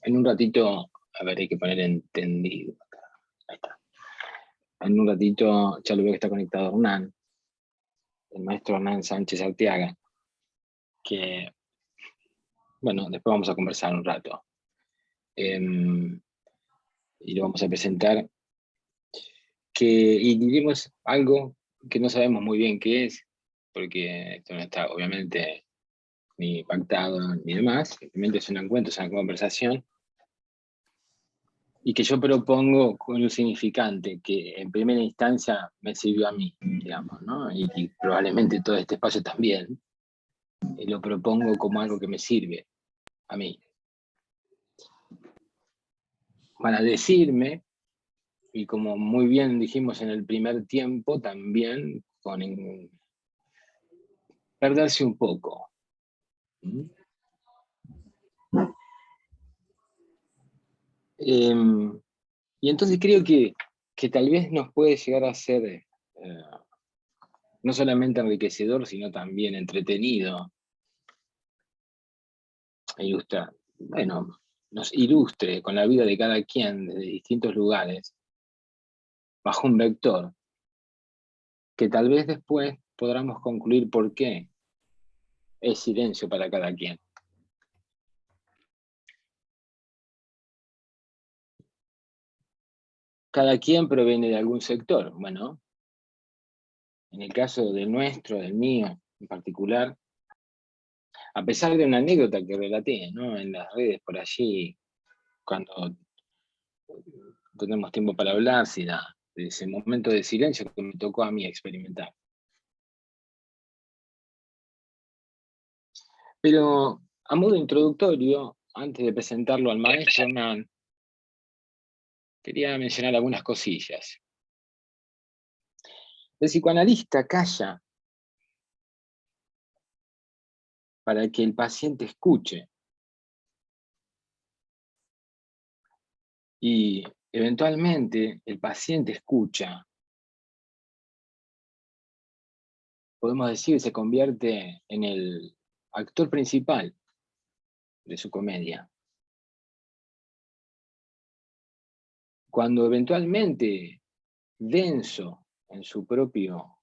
En un ratito, a ver, hay que poner entendido. Ahí está. En un ratito, ya lo veo que está conectado Hernán, el maestro Hernán Sánchez Arteaga, que, bueno, después vamos a conversar un rato. Y lo vamos a presentar, y diremos algo que no sabemos muy bien qué es, porque esto no está obviamente ni pactado ni demás, simplemente es un encuentro, es una conversación, y que yo propongo con un significante que en primera instancia me sirvió a mí, digamos, ¿no? Y probablemente todo este espacio también, y lo propongo como algo que me sirve a mí. Para decirme, y como muy bien dijimos en el primer tiempo, también con perderse un poco. ¿Mm? Y entonces creo que tal vez nos puede llegar a ser no solamente enriquecedor, sino también entretenido, bueno, nos ilustre con la vida de cada quien desde distintos lugares, bajo un vector, que tal vez después podamos concluir por qué es silencio para cada quien. Cada quien proviene de algún sector. Bueno, en el caso del nuestro, del mío en particular, a pesar de una anécdota que relaté, ¿no?, en las redes por allí, cuando tenemos tiempo para hablar, si da, de ese momento de silencio que me tocó a mí experimentar. Pero a modo introductorio, antes de presentarlo al maestro Hernán, quería mencionar algunas cosillas. El psicoanalista calla para que el paciente escuche y eventualmente el paciente escucha. Podemos decir, se convierte en el actor principal de su comedia. Cuando eventualmente, denso en su propio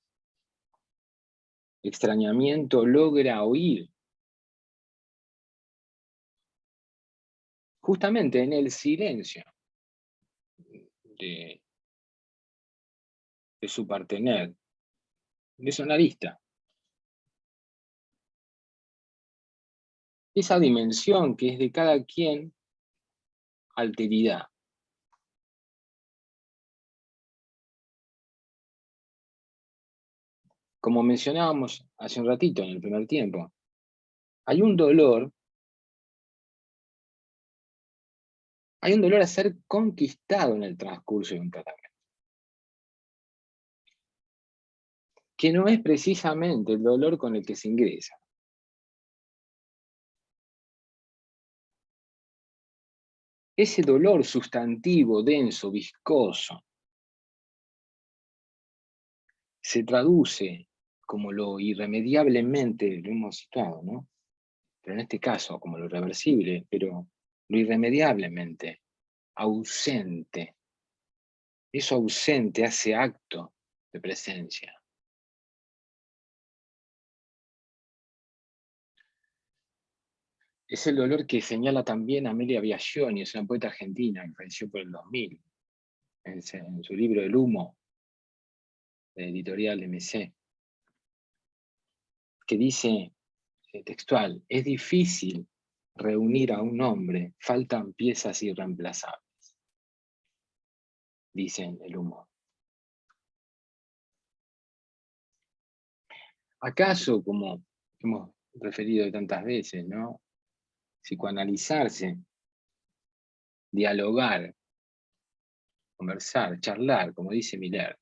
extrañamiento, logra oír, justamente en el silencio de, de su partener, de su analista, esa dimensión que es de cada quien, alteridad. Como mencionábamos hace un ratito en el primer tiempo, hay un dolor a ser conquistado en el transcurso de un tratamiento, que no es precisamente el dolor con el que se ingresa. Ese dolor sustantivo, denso, viscoso, se traduce como lo irremediablemente, lo hemos citado, ¿no? Pero en este caso como lo irreversible, pero lo irremediablemente ausente. Eso ausente hace acto de presencia. Es el dolor que señala también Amelia Biagioni, es una poeta argentina que falleció por el 2000, en su libro El humo, de editorial MC, que dice textual: es difícil reunir a un hombre, faltan piezas irreemplazables, dice El humo. ¿Acaso, como hemos referido tantas veces, ¿no?, psicoanalizarse, dialogar, conversar, charlar, como dice Miller,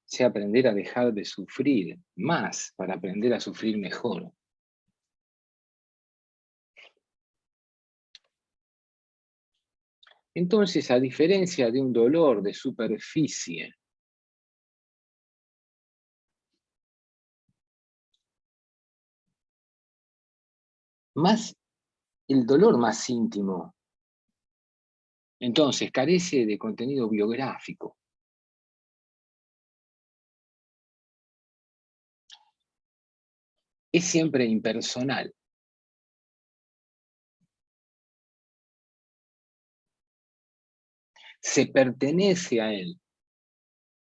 sea aprender a dejar de sufrir más para aprender a sufrir mejor? Entonces, a diferencia de un dolor de superficie, más el dolor más íntimo. Entonces, carece de contenido biográfico. Es siempre impersonal. Se pertenece a él,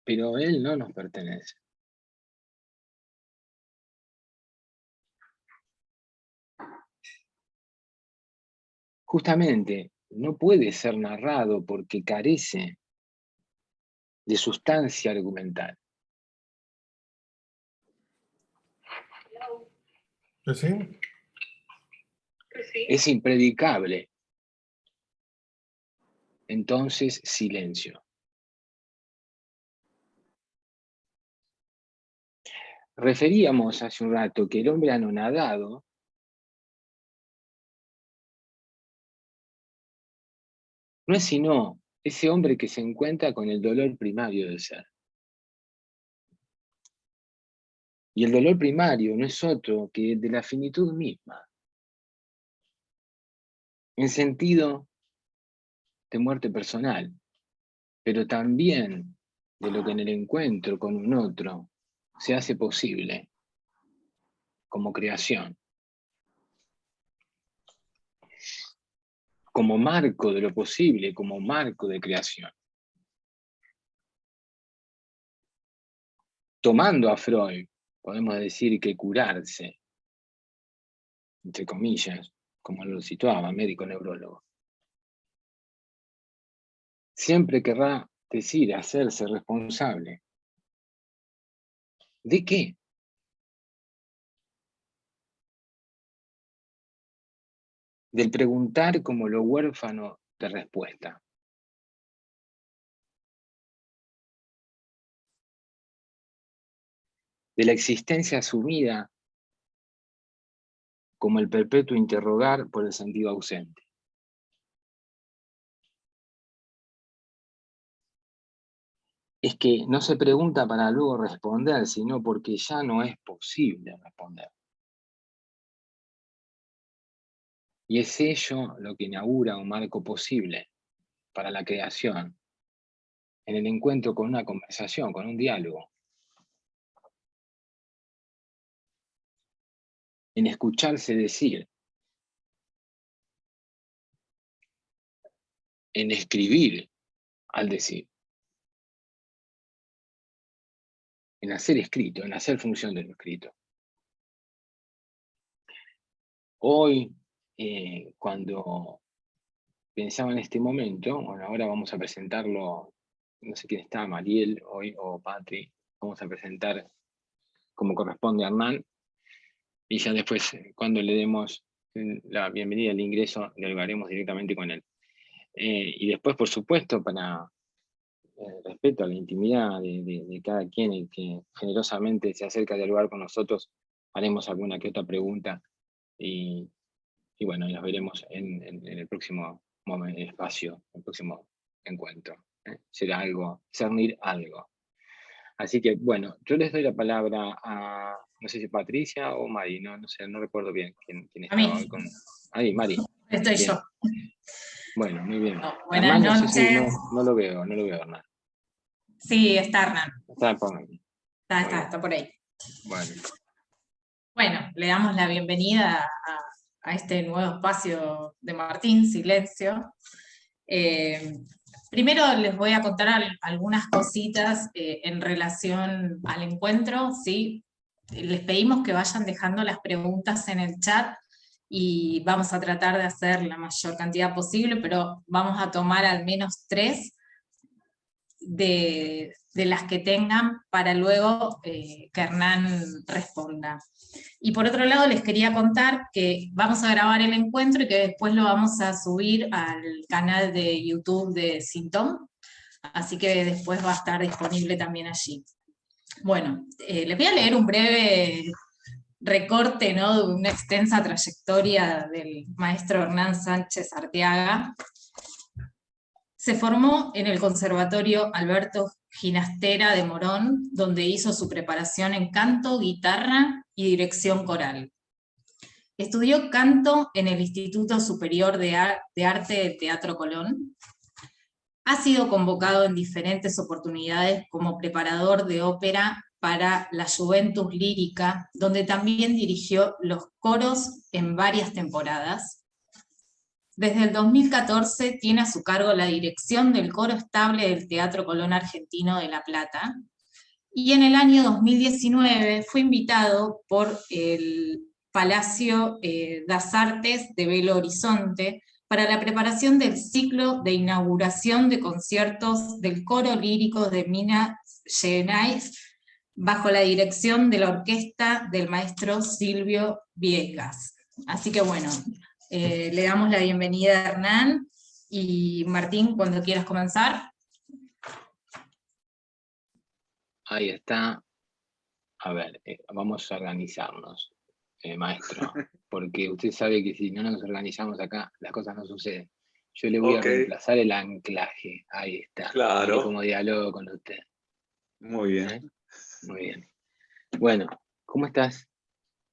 pero él no nos pertenece. Justamente, no puede ser narrado porque carece de sustancia argumental. ¿Sí? Es impredicable. Entonces, silencio. Referíamos hace un rato que el hombre anonadado no es sino ese hombre que se encuentra con el dolor primario del ser. Y el dolor primario no es otro que de la finitud misma, en sentido de muerte personal, pero también de lo que en el encuentro con un otro se hace posible como creación, como marco de lo posible, como marco de creación. Tomando a Freud, podemos decir que curarse, entre comillas, como lo situaba, médico neurólogo, siempre querrá decir hacerse responsable. ¿De qué? Del preguntar como lo huérfano de respuesta. De la existencia asumida como el perpetuo interrogar por el sentido ausente. Es que no se pregunta para luego responder, sino porque ya no es posible responder. Y es ello lo que inaugura un marco posible para la creación, en el encuentro con una conversación, con un diálogo. En escucharse decir, en escribir al decir, en hacer escrito, en hacer función de lo escrito. Hoy, cuando pensaba en este momento, bueno, ahora vamos a presentarlo, no sé quién está, Mariel hoy o Patri, vamos a presentar como corresponde a Hernán, y ya después, cuando le demos la bienvenida al ingreso, dialogaremos directamente con él. Y después, por supuesto, para respeto a la intimidad de cada quien y que generosamente se acerca a dialogar con nosotros, haremos alguna que otra pregunta y bueno, las veremos en el próximo espacio, el próximo encuentro. Será algo, cernir algo. Así que, bueno, yo les doy la palabra a, no sé si Patricia o Mari, no sé, no recuerdo bien quién estaba hoy con... Ahí, Mari. Estoy Bien. yo. Bueno, muy bien. No, buenas Hernán, no sé noches. si no lo veo, Hernán. Sí, está Hernán. Está por aquí. Está por ahí. Bueno. Bueno, le damos la bienvenida a este nuevo espacio de Martín, Silencio. Primero les voy a contar algunas cositas en relación al encuentro, ¿sí? Les pedimos que vayan dejando las preguntas en el chat y vamos a tratar de hacer la mayor cantidad posible, pero vamos a tomar al menos 3 de las que tengan para luego que Hernán responda. Y por otro lado les quería contar que vamos a grabar el encuentro y que después lo vamos a subir al canal de YouTube de Sintón, así que después va a estar disponible también allí. Bueno, les voy a leer un breve recorte, ¿no?, de una extensa trayectoria del maestro Hernán Sánchez Arteaga. Se formó en el Conservatorio Alberto Ginastera de Morón, donde hizo su preparación en canto, guitarra y dirección coral. Estudió canto en el Instituto Superior de Arte del Teatro Colón. Ha sido convocado en diferentes oportunidades como preparador de ópera para la Juventus Lírica, donde también dirigió los coros en varias temporadas. Desde el 2014 tiene a su cargo la dirección del coro estable del Teatro Colón Argentino de La Plata, y en el año 2019 fue invitado por el Palacio das Artes de Belo Horizonte para la preparación del ciclo de inauguración de conciertos del coro lírico de Minas Gerais, bajo la dirección de la orquesta del maestro Silvio Viegas. Así que bueno, le damos la bienvenida a Hernán, y Martín, cuando quieras comenzar. Ahí está. A ver, vamos a organizarnos, maestro, porque usted sabe que si no nos organizamos acá, las cosas no suceden. Yo le voy a reemplazar el anclaje. Ahí está. Claro. Mire cómo dialogo con usted. Muy bien. Muy bien. Bueno, ¿cómo estás?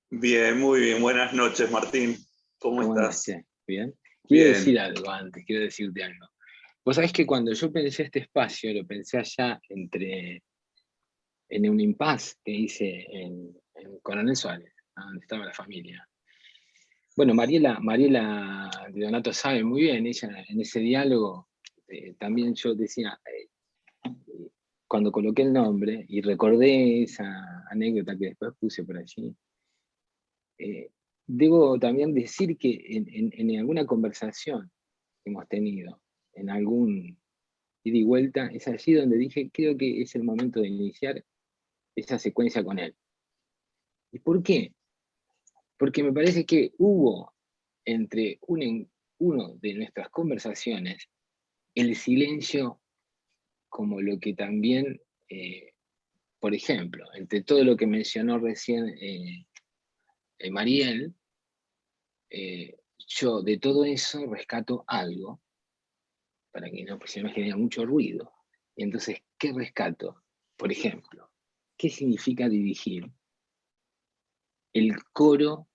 Bien, muy bien. Buenas noches, Martín. ¿Cómo estás? Andas, ¿bien? Bien. Quiero decir algo antes, quiero decirte algo. Vos sabés que cuando yo pensé este espacio, lo pensé allá en un impasse que hice en Coronel Suárez, donde estaba la familia. Bueno, Mariela de Donato sabe muy bien, ella en ese diálogo, también yo decía, cuando coloqué el nombre y recordé esa anécdota que después puse por allí, debo también decir que en alguna conversación que hemos tenido, en algún ida y vuelta, es allí donde dije, creo que es el momento de iniciar esa secuencia con él. ¿Y por qué? Porque me parece que hubo entre uno de nuestras conversaciones el silencio como lo que también, por ejemplo, entre todo lo que mencionó recién Mariel, yo de todo eso rescato algo, para que no, pues, se me genera mucho ruido. Y entonces, ¿qué rescato? Por ejemplo, ¿qué significa dirigir el coro,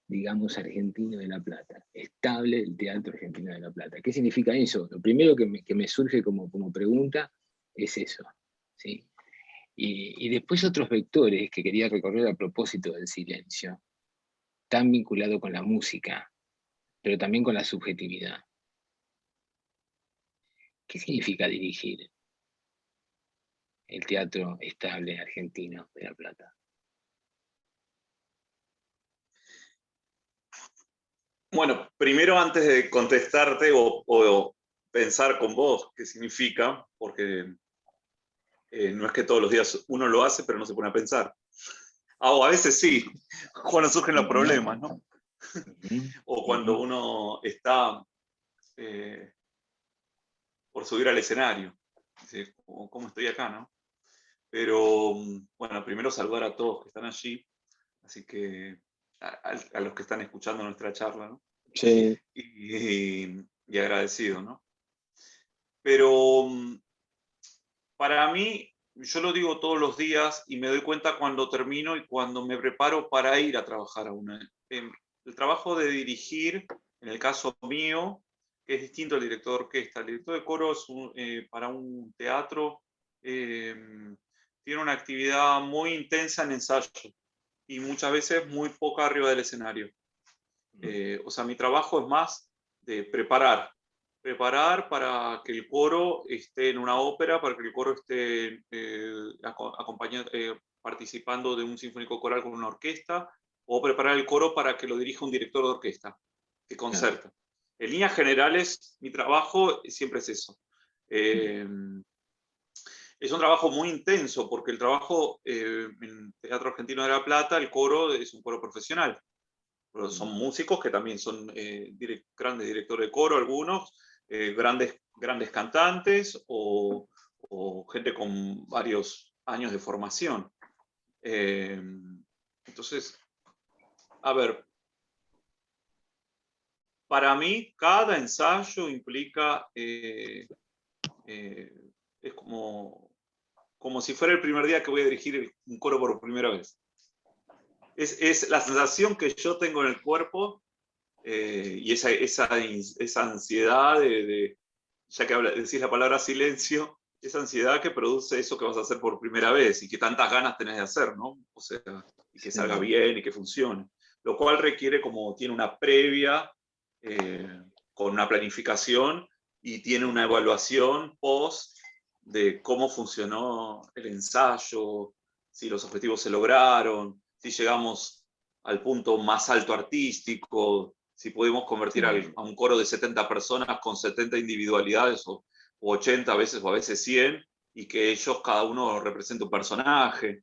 digamos, argentino de La Plata, estable del Teatro Argentino de La Plata? ¿Qué significa eso? Lo primero que me surge como pregunta es eso, ¿sí? Y después otros vectores que quería recorrer a propósito del silencio, tan vinculado con la música, pero también con la subjetividad. ¿Qué significa dirigir el Teatro Estable Argentino de La Plata? Bueno, primero antes de contestarte o pensar con vos qué significa, porque no es que todos los días uno lo hace, pero no se pone a pensar. O a veces sí, cuando surgen los problemas, ¿no? O cuando uno está por subir al escenario. Dice, ¿cómo estoy acá, no? Pero, bueno, primero saludar a todos que están allí, así que a los que están escuchando nuestra charla, ¿no? Sí. Y agradecido, ¿no? Pero para mí, yo lo digo todos los días y me doy cuenta cuando termino y cuando me preparo para ir a trabajar a una. El trabajo de dirigir, en el caso mío, que es distinto al director de orquesta. El director de coro es para un teatro, tiene una actividad muy intensa en ensayo y muchas veces muy poca arriba del escenario. O sea, mi trabajo es más de preparar para que el coro esté en una ópera, para que el coro esté participando de un sinfónico coral con una orquesta, o preparar el coro para que lo dirija un director de orquesta, que concerta. En líneas generales, mi trabajo siempre es eso. Es un trabajo muy intenso, porque el trabajo en Teatro Argentino de La Plata, el coro es un coro profesional. Pero son músicos que también son grandes directores de coro, algunos, grandes cantantes o gente con varios años de formación. Entonces, a ver, para mí cada ensayo implica, es como si fuera el primer día que voy a dirigir un coro por primera vez. Es la sensación que yo tengo en el cuerpo y esa ansiedad ya que decís la palabra silencio, esa ansiedad que produce eso que vas a hacer por primera vez y que tantas ganas tenés de hacer, ¿no? O sea, y que salga bien y que funcione. Lo cual requiere tiene una previa, con una planificación y tiene una evaluación post de cómo funcionó el ensayo, si los objetivos se lograron, si llegamos al punto más alto artístico, si pudimos convertir a un coro de 70 personas con 70 individualidades o 80 veces o a veces 100 y que ellos cada uno representa un personaje.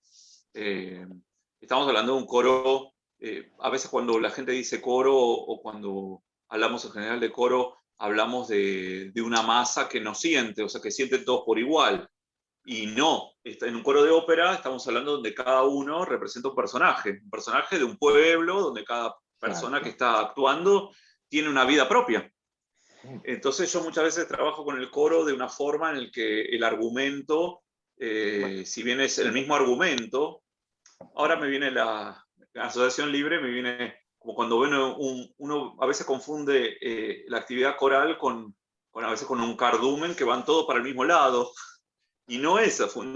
Estamos hablando de un coro, a veces cuando la gente dice coro o cuando hablamos en general de coro, hablamos de una masa que no siente, o sea, que sienten todos por igual. Y no, en un coro de ópera estamos hablando donde cada uno representa un personaje de un pueblo, donde cada persona que está actuando tiene una vida propia. Entonces yo muchas veces trabajo con el coro de una forma en la que el argumento, si bien es el mismo argumento, ahora me viene la asociación libre, me viene como cuando uno a veces confunde la actividad coral a veces con un cardumen que van todos para el mismo lado. Y no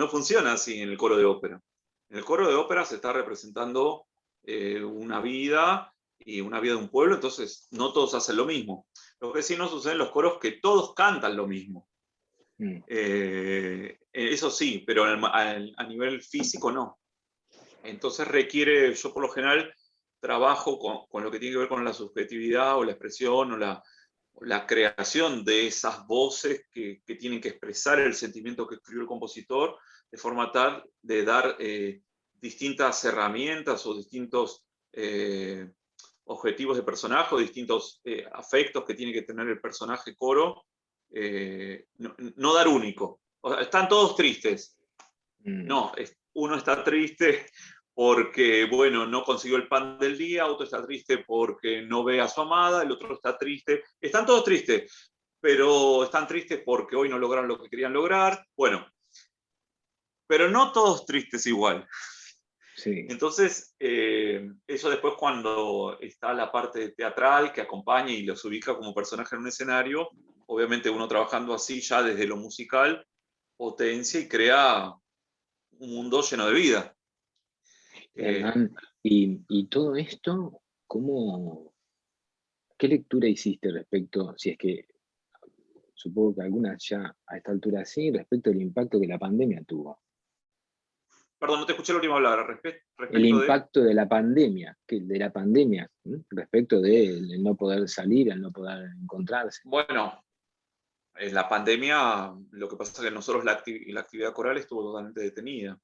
funciona así en el coro de ópera. En el coro de ópera se está representando una vida y una vida de un pueblo, entonces no todos hacen lo mismo. Lo que sí no sucede en los coros es que todos cantan lo mismo. Eso sí, pero a nivel físico no. Entonces yo por lo general trabajo con lo que tiene que ver con la subjetividad o la expresión o la creación de esas voces que tienen que expresar el sentimiento que escribió el compositor, de forma tal de dar distintas herramientas o distintos objetivos de personaje o distintos afectos que tiene que tener el personaje coro, no dar único. O sea, están todos tristes. No, uno está triste porque, bueno, no consiguió el pan del día, otro está triste porque no ve a su amada, el otro está triste. Están todos tristes, pero están tristes porque hoy no lograron lo que querían lograr. Bueno, pero no todos tristes igual. Sí. Entonces, eso después cuando está la parte teatral que acompaña y los ubica como personaje en un escenario, obviamente uno trabajando así ya desde lo musical, potencia y crea un mundo lleno de vida. Hernán, y todo esto, ¿qué lectura hiciste respecto, si es que supongo que algunas ya a esta altura sí, respecto al impacto que la pandemia tuvo? Perdón, no te escuché la última palabra. El impacto de la pandemia, respecto de no poder salir, el no poder encontrarse. Bueno, en la pandemia lo que pasa es que nosotros la actividad coral estuvo totalmente detenida.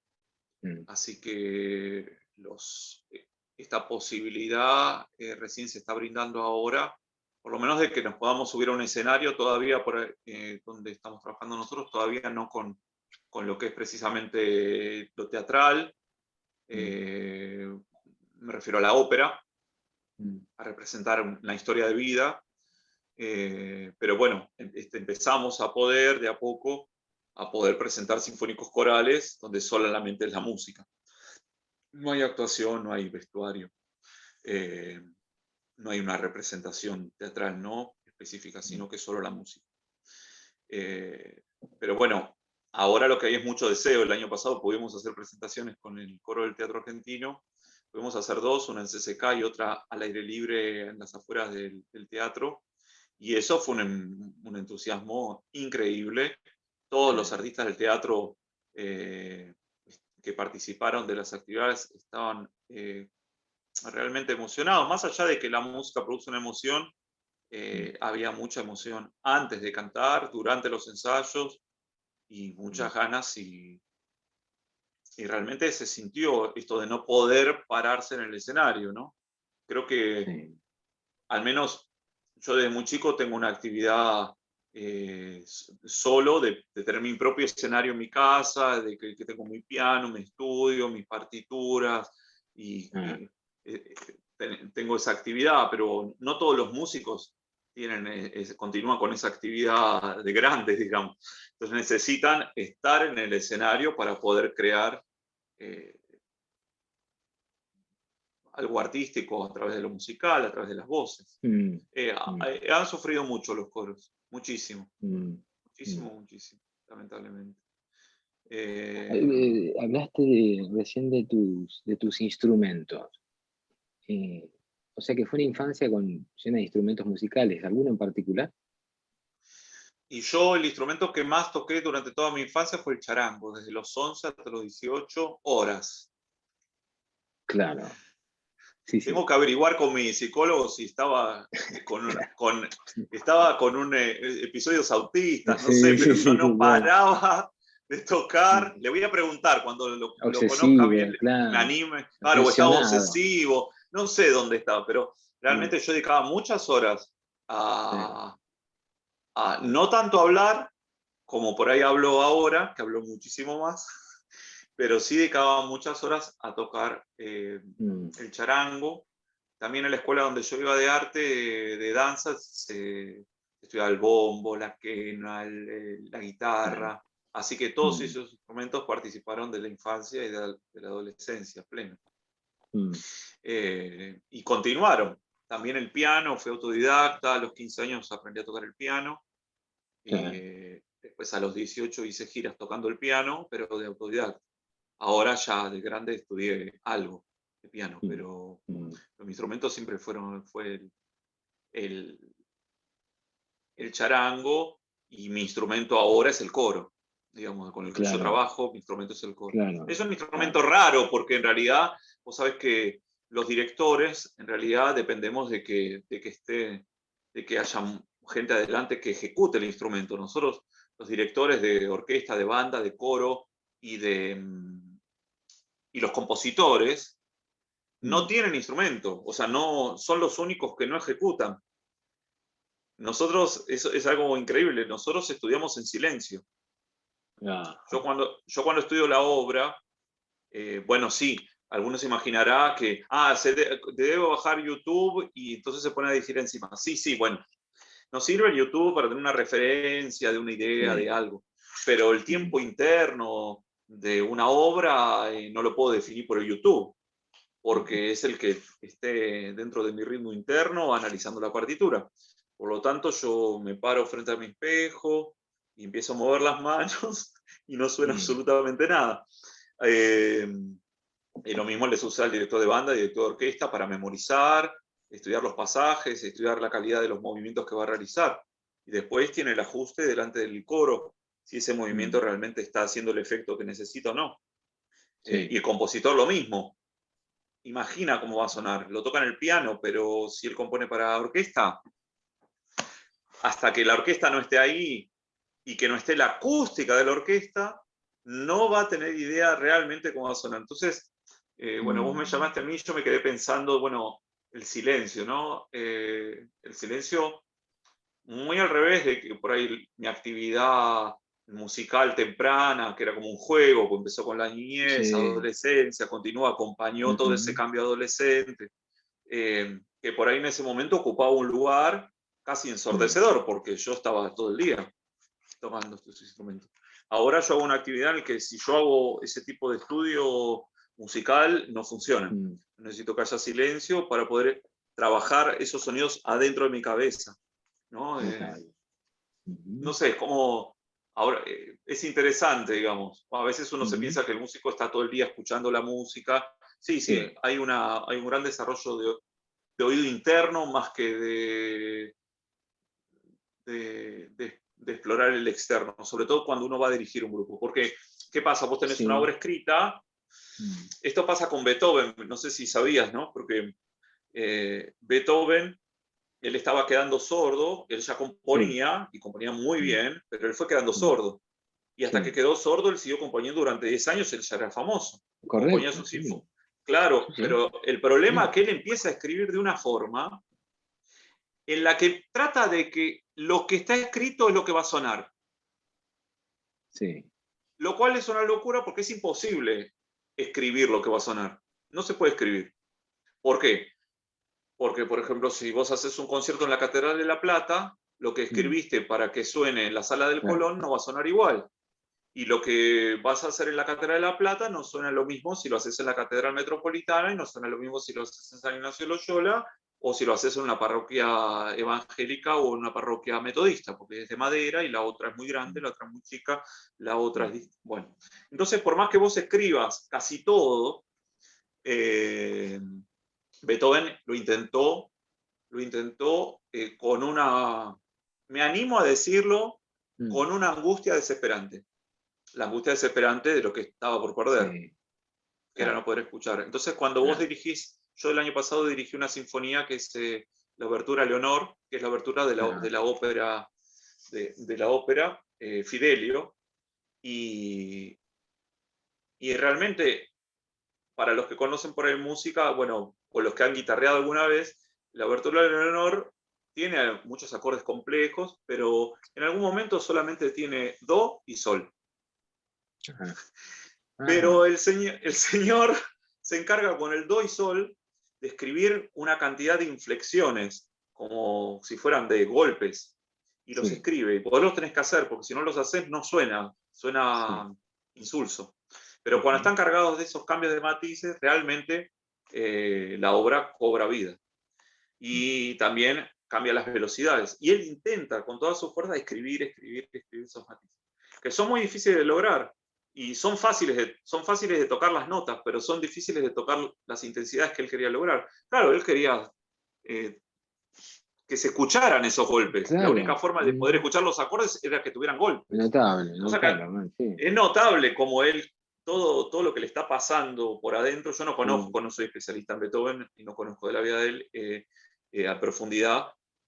Así que esta posibilidad recién se está brindando ahora, por lo menos de que nos podamos subir a un escenario todavía donde estamos trabajando nosotros, todavía no con lo que es precisamente lo teatral. Me refiero a la ópera, a representar una historia de vida. Pero bueno, empezamos a poder de a poco a poder presentar sinfónicos corales donde solamente es la música. No hay actuación, no hay vestuario, no hay una representación teatral no específica, sino que solo la música. Pero bueno, ahora lo que hay es mucho deseo. El año pasado pudimos hacer presentaciones con el Coro del Teatro Argentino. Pudimos hacer dos, una en CCK y otra al aire libre en las afueras del teatro. Y eso fue un entusiasmo increíble. Todos los artistas del teatro que participaron de las actividades estaban realmente emocionados. Más allá de que la música produce una emoción, había mucha emoción antes de cantar, durante los ensayos y muchas ganas y realmente se sintió esto de no poder pararse en el escenario, ¿no? Creo que al menos yo desde muy chico tengo una actividad solo, de tener mi propio escenario en mi casa, de que tengo mi piano, mi estudio, mis partituras, y tengo esa actividad, pero no todos los músicos continúan con esa actividad de grandes, digamos. Entonces necesitan estar en el escenario para poder crear algo artístico a través de lo musical, a través de las voces. Han sufrido mucho los coros, muchísimo, muchísimo, lamentablemente. Hablaste recién de tus instrumentos. O sea que fue una infancia llena de instrumentos musicales, ¿alguno en particular? Y yo el instrumento que más toqué durante toda mi infancia fue el charango, desde los 11 hasta los 18 horas. Claro. Sí, Tengo que averiguar con mi psicólogo si estaba con episodios autistas, no sé, pero yo no paraba de tocar. Le voy a preguntar cuando lo conozca bien, claro, me anime. Claro, o estaba obsesivo, no sé dónde estaba, pero realmente yo dedicaba muchas horas a no tanto hablar, como por ahí hablo ahora, que hablo muchísimo más, pero sí dedicaba muchas horas a tocar el charango. También en la escuela donde yo iba de arte, de danza, se estudiaba el bombo, la quena, la guitarra. Así que todos esos instrumentos participaron de la infancia y de la adolescencia plena. Y continuaron. También el piano, fui autodidacta, a los 15 años aprendí a tocar el piano. Después a los 18 hice giras tocando el piano, pero de autodidacta. Ahora ya de grande estudié algo de piano, pero los instrumentos siempre fue el charango, y mi instrumento ahora es el coro, digamos, con el que yo trabajo, mi instrumento es el coro. Es un instrumento raro, porque en realidad, vos sabés que los directores, en realidad dependemos de que haya gente adelante que ejecute el instrumento. Nosotros, los directores de orquesta, de banda, de coro y los compositores, no tienen instrumento, o sea, no son los únicos que no ejecutan. Nosotros, eso es algo increíble, nosotros estudiamos en silencio. Yo cuando estudio la obra, bueno, sí, algunos imaginarán que, debo bajar YouTube y entonces se pone a decir encima. Sí, bueno, nos sirve el YouTube para tener una referencia de una idea, de algo, pero el tiempo interno de una obra no lo puedo definir por el YouTube, porque es el que esté dentro de mi ritmo interno analizando la partitura. Por lo tanto, yo me paro frente a mi espejo y empiezo a mover las manos y no suena absolutamente nada. Y lo mismo les usa al director de banda, director de orquesta, para memorizar, estudiar los pasajes, estudiar la calidad de los movimientos que va a realizar. Y después tiene el ajuste delante del coro, si ese movimiento realmente está haciendo el efecto que necesita o no. Y el compositor lo mismo. Imagina cómo va a sonar. Lo toca en el piano, pero si él compone para orquesta, hasta que la orquesta no esté ahí y que no esté la acústica de la orquesta, no va a tener idea realmente cómo va a sonar. Entonces, bueno, vos me llamaste a mí, yo me quedé pensando, bueno, el silencio, ¿no? El silencio, muy al revés de que por ahí mi actividad musical temprana, que era como un juego, que empezó con la niñez, adolescencia, continuó, acompañó todo ese cambio adolescente, que por ahí en ese momento ocupaba un lugar casi ensordecedor, porque yo estaba todo el día tocando estos instrumentos. Ahora yo hago una actividad en la que si yo hago ese tipo de estudio musical, no funciona. Necesito que haya silencio para poder trabajar esos sonidos adentro de mi cabeza, ¿no? No sé, es como... Ahora, es interesante, digamos. A veces uno se piensa que el músico está todo el día escuchando la música. Sí, hay un gran desarrollo de oído interno más que de explorar el externo, sobre todo cuando uno va a dirigir un grupo. Porque, ¿qué pasa? Vos tenés una obra escrita. Esto pasa con Beethoven, no sé si sabías, ¿no? Porque Beethoven, él estaba quedando sordo, él ya componía, y componía muy bien, pero él fue quedando sordo. Y hasta que quedó sordo, él siguió componiendo durante 10 años, él ya era famoso. Componía sus sinfonías. Claro, pero el problema es que él empieza a escribir de una forma en la que trata de que lo que está escrito es lo que va a sonar. Lo cual es una locura porque es imposible escribir lo que va a sonar. No se puede escribir. ¿Por qué? Porque, por ejemplo, si vos haces un concierto en la Catedral de La Plata, lo que escribiste para que suene en la Sala del Colón no va a sonar igual. Y lo que vas a hacer en la Catedral de La Plata no suena lo mismo si lo haces en la Catedral Metropolitana, y no suena lo mismo si lo haces en San Ignacio de Loyola, o si lo haces en una parroquia evangélica o en una parroquia metodista, porque es de madera y la otra es muy grande, la otra es muy chica, la otra es... Bueno, entonces por más que vos escribas casi todo, Beethoven lo intentó con una, me animo a decirlo, con una angustia desesperante. La angustia desesperante de lo que estaba por perder, Sí, que era claro, no poder escuchar. Entonces, cuando vos claro. dirigís, yo el año pasado dirigí una sinfonía que es la obertura Leonor, que es la obertura de Ajá. la ópera, de la ópera Fidelio, y realmente, para los que conocen por ahí música, bueno, o los que han guitarreado alguna vez, la obertura de Leonor tiene muchos acordes complejos, pero en algún momento solamente tiene do y sol. Ajá. Pero el señor se encarga con el do y sol de escribir una cantidad de inflexiones, como si fueran de golpes, y los Sí, escribe. Y vos los tenés que hacer, porque si no los haces no suena, sí. suena insulso. Pero cuando están cargados de esos cambios de matices, realmente la obra cobra vida. Y también cambia las velocidades. Y él intenta con toda su fuerza escribir esos matices, que son muy difíciles de lograr. Y son fáciles de tocar las notas, pero son difíciles de tocar las intensidades que él quería lograr. Claro, él quería que se escucharan esos golpes. La única Claro. forma de poder escuchar los acordes era que tuvieran golpes. Notable, O sea que notable, sí. es notable como él, todo lo que le está pasando por adentro, yo no conozco, no soy especialista en Beethoven y no conozco de la vida de él a profundidad,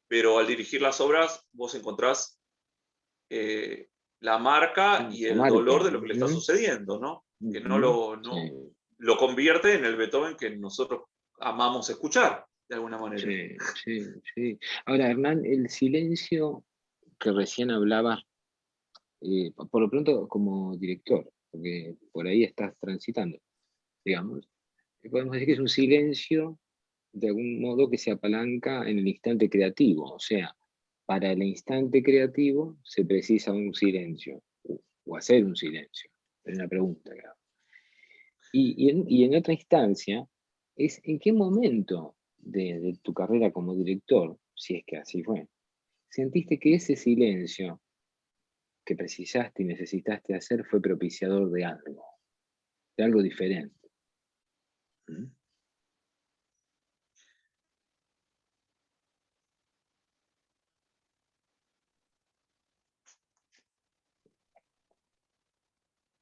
pero al dirigir las obras vos encontrás la marca y La el marca. dolor de lo que le está sucediendo, ¿no? Que no Sí, lo convierte en el Beethoven que nosotros amamos escuchar, de alguna manera. sí, sí, sí. Ahora, Hernán, el silencio que recién hablabas, por lo pronto como director, porque por ahí estás transitando, digamos, podemos decir que es un silencio de algún modo que se apalanca en el instante creativo, o sea, para el instante creativo se precisa un silencio, o hacer un silencio, es una pregunta, claro. Y en otra instancia, es en qué momento de tu carrera como director, si es que así fue, sentiste que ese silencio que precisaste y necesitaste hacer fue propiciador de algo diferente. ¿Mm?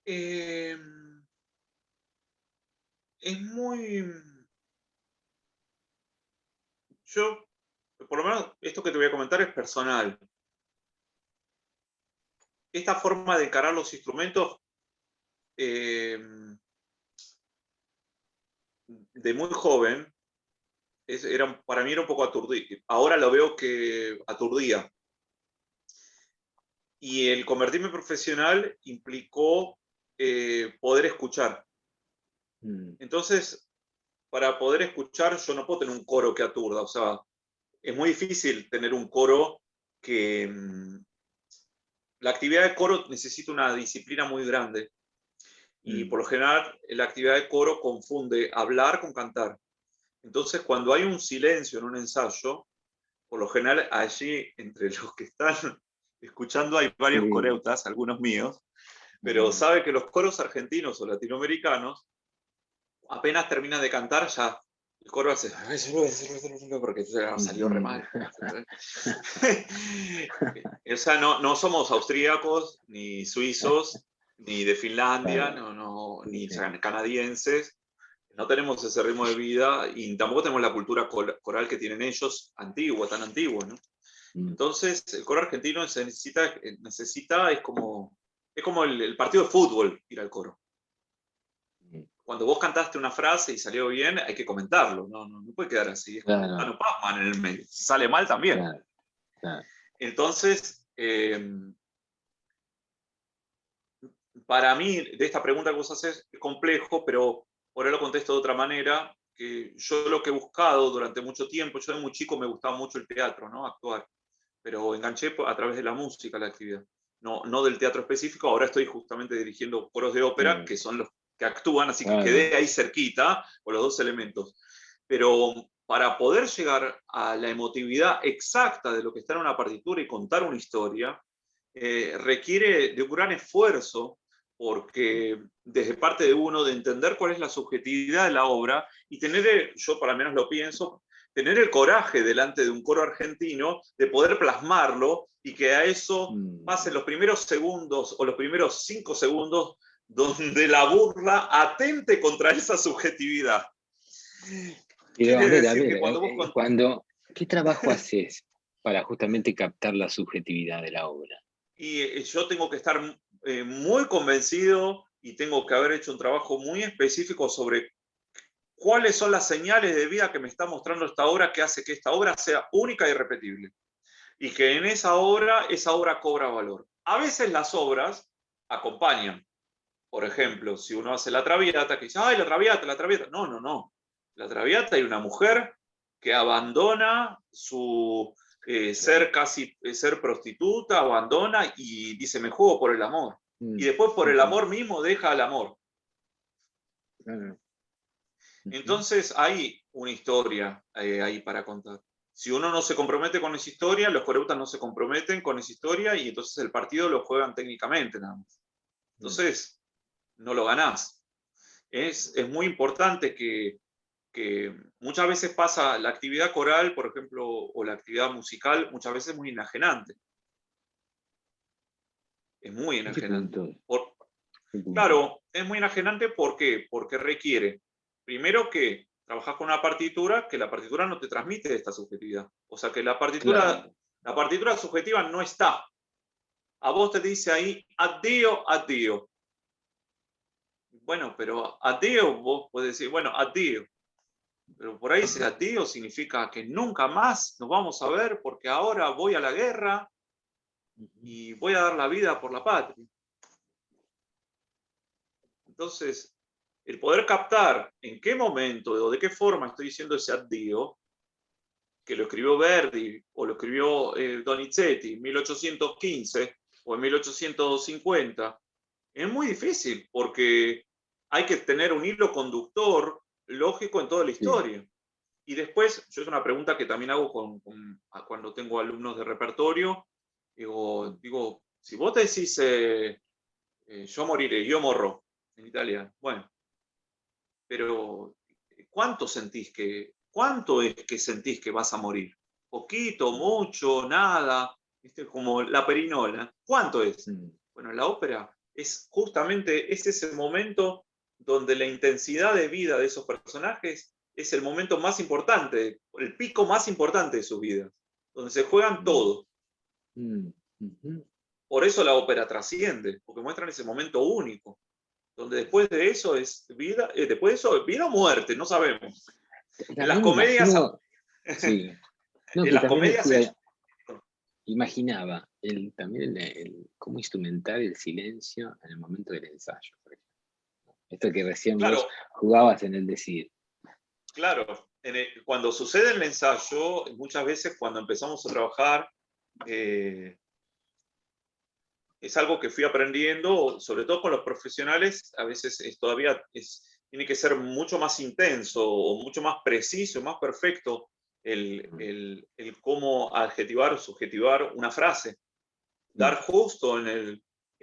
Eh, es muy... Yo, por lo menos, esto que te voy a comentar es personal. Esta forma de encarar los instrumentos eh, de muy joven, para mí era un poco aturdido. Ahora lo veo que aturdía. Y el convertirme profesional implicó poder escuchar. Entonces, para poder escuchar, yo no puedo tener un coro que aturda. O sea, es muy difícil tener un coro que... la actividad de coro necesita una disciplina muy grande. Y por lo general, la actividad de coro confunde hablar con cantar. Entonces, cuando hay un silencio en un ensayo, por lo general allí, entre los que están escuchando, hay varios Sí. coreutas, algunos míos, pero sabe que los coros argentinos o latinoamericanos, apenas terminan de cantar, ya el coro hace, porque salió re mal. O sea, no somos austríacos, ni suizos, ni de Finlandia, ni canadienses. No tenemos ese ritmo de vida y tampoco tenemos la cultura coral que tienen ellos, antigua, tan antigua, ¿no? Entonces, el coro argentino necesita es como el partido de fútbol, ir al coro. Cuando vos cantaste una frase y salió bien, hay que comentarlo, no puede quedar así. Es como Claro, Tano Pazman en el medio. Si sale mal, también. claro, claro. Entonces, para mí, de esta pregunta que vos haces, es complejo, pero por ahí lo contesto de otra manera, que yo lo que he buscado durante mucho tiempo, yo de muy chico me gustaba mucho el teatro, ¿no? Actuar, pero enganché a través de la música la actividad. no del teatro específico. Ahora estoy justamente dirigiendo coros de ópera, que son los que actúan, así que quedé ahí cerquita con los dos elementos. Pero para poder llegar a la emotividad exacta de lo que está en una partitura y contar una historia, requiere de un gran esfuerzo, porque desde parte de uno, de entender cuál es la subjetividad de la obra y tener, yo por lo menos lo pienso, tener el coraje delante de un coro argentino de poder plasmarlo y que a eso pasen los primeros segundos o los primeros 5 segundos donde la burla atente contra esa subjetividad. Pero a ver, ¿qué trabajo haces para justamente captar la subjetividad de la obra? Y yo tengo que estar muy convencido y tengo que haber hecho un trabajo muy específico sobre cuáles son las señales de vida que me está mostrando esta obra, que hace que esta obra sea única y irrepetible. Y que en esa obra cobra valor. A veces las obras acompañan. Por ejemplo, si uno hace La Traviata, que dice, ¡ay, la Traviata, la Traviata! No, no, no. La Traviata hay una mujer que abandona su ser prostituta, abandona y dice, me juego por el amor. Y después por el amor mismo deja al amor. Entonces hay una historia ahí para contar. Si uno no se compromete con esa historia, los coreutas no se comprometen con esa historia y entonces el partido lo juegan técnicamente nada más. Entonces, no lo ganás. Es muy importante que muchas veces pasa la actividad coral, por ejemplo, o la actividad musical, muchas veces es muy enajenante. Es muy enajenante. Claro, es muy enajenante, ¿por qué? Porque requiere, primero, que trabajas con una partitura, que la partitura no te transmite esta subjetividad. O sea, que la partitura subjetiva no está. A vos te dice ahí, addio, addio. Bueno, pero addio, vos podés decir, bueno, addio. Pero por ahí ese addio significa que nunca más nos vamos a ver porque ahora voy a la guerra y voy a dar la vida por la patria. Entonces, el poder captar en qué momento o de qué forma estoy diciendo ese addio, que lo escribió Verdi o lo escribió Donizetti en 1815 o en 1850, es muy difícil porque hay que tener un hilo conductor lógico en toda la historia. Y después, yo es una pregunta que también hago cuando tengo alumnos de repertorio, digo si vos te decís yo moriré, yo morro, en italiano, bueno, pero ¿cuánto es que sentís que vas a morir? ¿Poquito, mucho, nada? ¿Viste? Como la perinola. ¿Cuánto es? Bueno, la ópera es justamente ese momento donde la intensidad de vida de esos personajes es el momento más importante, el pico más importante de sus vidas, donde se juegan todo. Por eso la ópera trasciende, porque muestran ese momento único, donde después de eso es vida, después de eso es vida o muerte, no sabemos. En las comedias... Sí. No, en las comedias... Imaginaba también cómo instrumentar el silencio en el momento del ensayo, por ejemplo. Esto que recién vos jugabas en el decir. Claro, cuando sucede el ensayo, muchas veces cuando empezamos a trabajar, es algo que fui aprendiendo, sobre todo con los profesionales, a veces tiene que ser mucho más intenso o mucho más preciso, más perfecto el cómo adjetivar o subjetivar una frase. Dar justo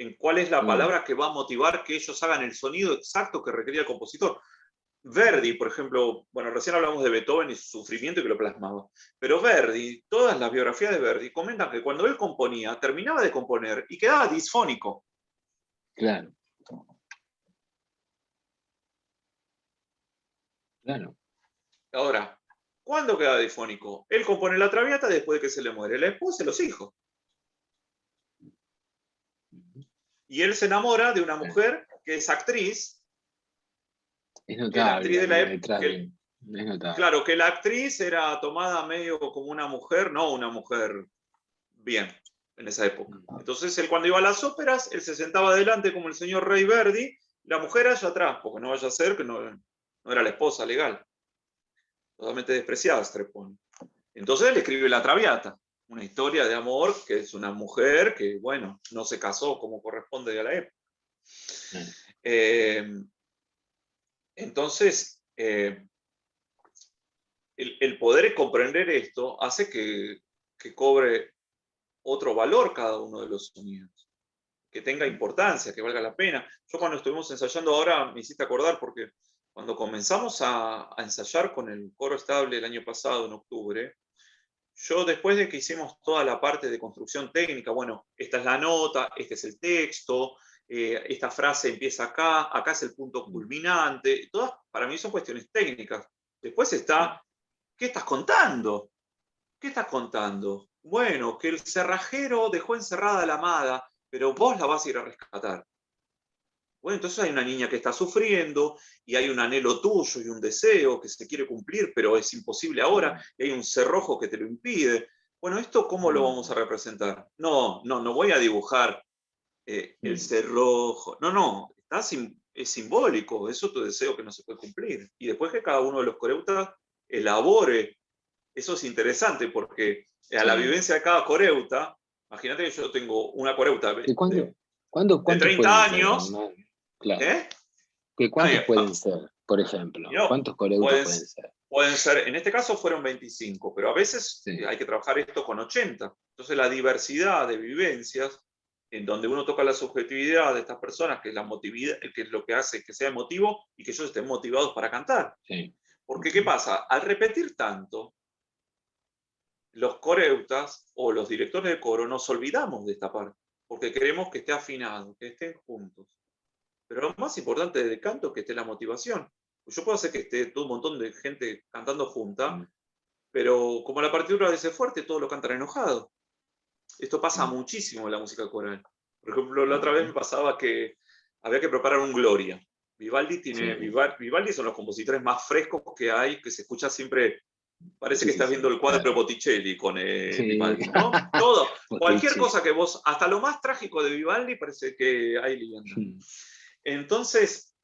en cuál es la palabra que va a motivar que ellos hagan el sonido exacto que requería el compositor. Verdi, por ejemplo, bueno, recién hablamos de Beethoven y su sufrimiento que lo plasmaba, pero Verdi, todas las biografías de Verdi comentan que cuando él componía, terminaba de componer y quedaba disfónico. Claro. Claro. Ahora, ¿cuándo queda difónico? Él compone la Traviata después de que se le muere la esposa y los hijos. Y él se enamora de una mujer que es actriz. Es notable. Claro, que la actriz era tomada medio como una mujer, no una mujer bien en esa época. Entonces él cuando iba a las óperas, él se sentaba adelante como el señor Rey Verdi, la mujer allá atrás, porque no vaya a ser que no era la esposa legal. Totalmente despreciada Strepponi. Entonces él escribe la Traviata. una historia de amor, que es una mujer que, bueno, no se casó como corresponde a la época. Entonces, el poder comprender esto hace que cobre otro valor cada uno de los sonidos, que tenga importancia, que valga la pena. Yo cuando estuvimos ensayando ahora me hiciste acordar, porque cuando comenzamos a ensayar con el coro estable el año pasado, en octubre, yo después de que hicimos toda la parte de construcción técnica, bueno, esta es la nota, este es el texto, esta frase empieza acá, acá es el punto culminante, todas para mí son cuestiones técnicas. Después está, ¿qué estás contando? ¿Qué estás contando? Bueno, que el cerrajero dejó encerrada a la amada, pero vos la vas a ir a rescatar. Bueno, entonces hay una niña que está sufriendo y hay un anhelo tuyo y un deseo que se quiere cumplir, pero es imposible ahora y hay un cerrojo que te lo impide. Bueno, ¿esto cómo lo vamos a representar? No voy a dibujar el cerrojo. No, es simbólico, es otro deseo que no se puede cumplir. Y después que cada uno de los coreutas elabore. Eso es interesante porque a la vivencia de cada coreuta, imagínate que yo tengo una coreuta de 30 años. Claro. ¿Cuántos pueden ser, por ejemplo? ¿Cuántos coreutas pueden ser? Pueden ser, en este caso fueron 25, pero a veces hay que trabajar esto con 80. Entonces la diversidad de vivencias, en donde uno toca la subjetividad de estas personas, que es la emotividad, que es lo que hace que sea emotivo y que ellos estén motivados para cantar. Sí. Porque ¿qué pasa? Al repetir tanto, los coreutas o los directores de coro nos olvidamos de esta parte, porque queremos que esté afinado, que estén juntos. Pero lo más importante del canto es que esté la motivación. Pues yo puedo hacer que esté todo un montón de gente cantando junta, pero como la partitura dice fuerte, todos lo cantan enojado. Esto pasa muchísimo en la música coral. Por ejemplo, la otra vez me pasaba que había que preparar un Gloria. Vivaldi son los compositores más frescos que hay, que se escucha siempre. Parece que estás viendo el cuadro de Botticelli con Vivaldi, ¿no? Todo, cualquier cosa que vos, hasta lo más trágico de Vivaldi parece que hay leyenda. Entonces,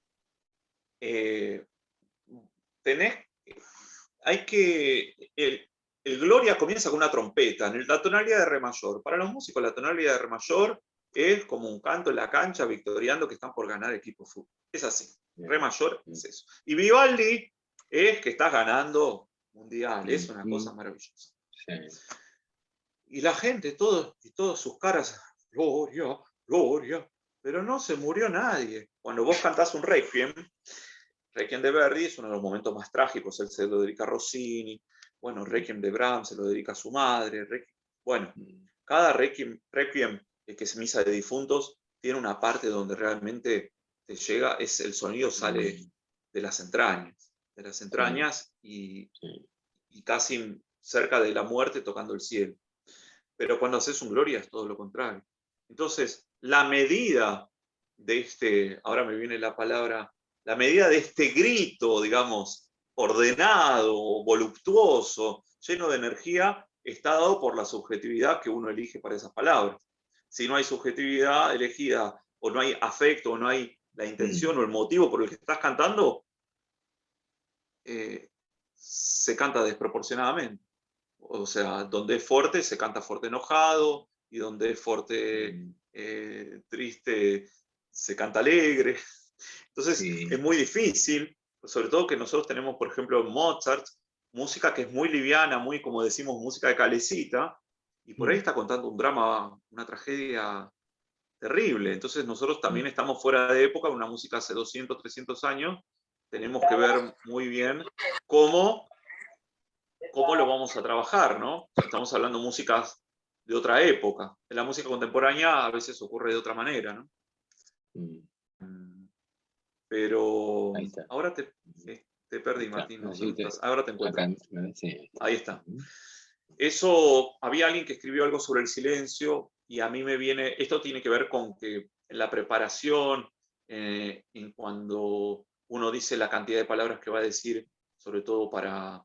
el Gloria comienza con una trompeta, en la tonalidad de re mayor. Para los músicos la tonalidad de re mayor es como un canto en la cancha victoriando que están por ganar equipo fútbol. Es así, re mayor es eso. Y Vivaldi es que estás ganando mundial, es una cosa maravillosa. Y la gente, todas sus caras, Gloria, Gloria, pero no se murió nadie. Cuando vos cantás un Requiem de Verdi es uno de los momentos más trágicos, él se lo dedica a Rossini, bueno, Requiem de Brahms se lo dedica a su madre, bueno, cada Requiem que es misa de difuntos tiene una parte donde realmente te llega, el sonido sale de las entrañas y casi cerca de la muerte tocando el cielo. Pero cuando haces un Gloria es todo lo contrario. Entonces, la medida de ahora me viene la palabra, la medida de este grito, digamos, ordenado, voluptuoso, lleno de energía, está dado por la subjetividad que uno elige para esas palabras. Si no hay subjetividad elegida, o no hay afecto, o no hay la intención o el motivo por el que estás cantando, se canta desproporcionadamente. O sea, donde es fuerte, se canta fuerte enojado, y donde es fuerte triste, se canta alegre. Entonces, es muy difícil, sobre todo que nosotros tenemos, por ejemplo, en Mozart, música que es muy liviana, muy, como decimos, música de calecita, y por ahí está contando un drama, una tragedia terrible. Entonces, nosotros también estamos fuera de época, una música hace 200, 300 años, tenemos que ver muy bien cómo lo vamos a trabajar, ¿no? Estamos hablando de músicas de otra época. En la música contemporánea a veces ocurre de otra manera, ¿no? Pero ahora te perdí, Martín. ¿No? Ahora te encuentro. Ahí está. Eso, había alguien que escribió algo sobre el silencio y a mí me viene, esto tiene que ver con que en la preparación, en cuando uno dice la cantidad de palabras que va a decir, sobre todo para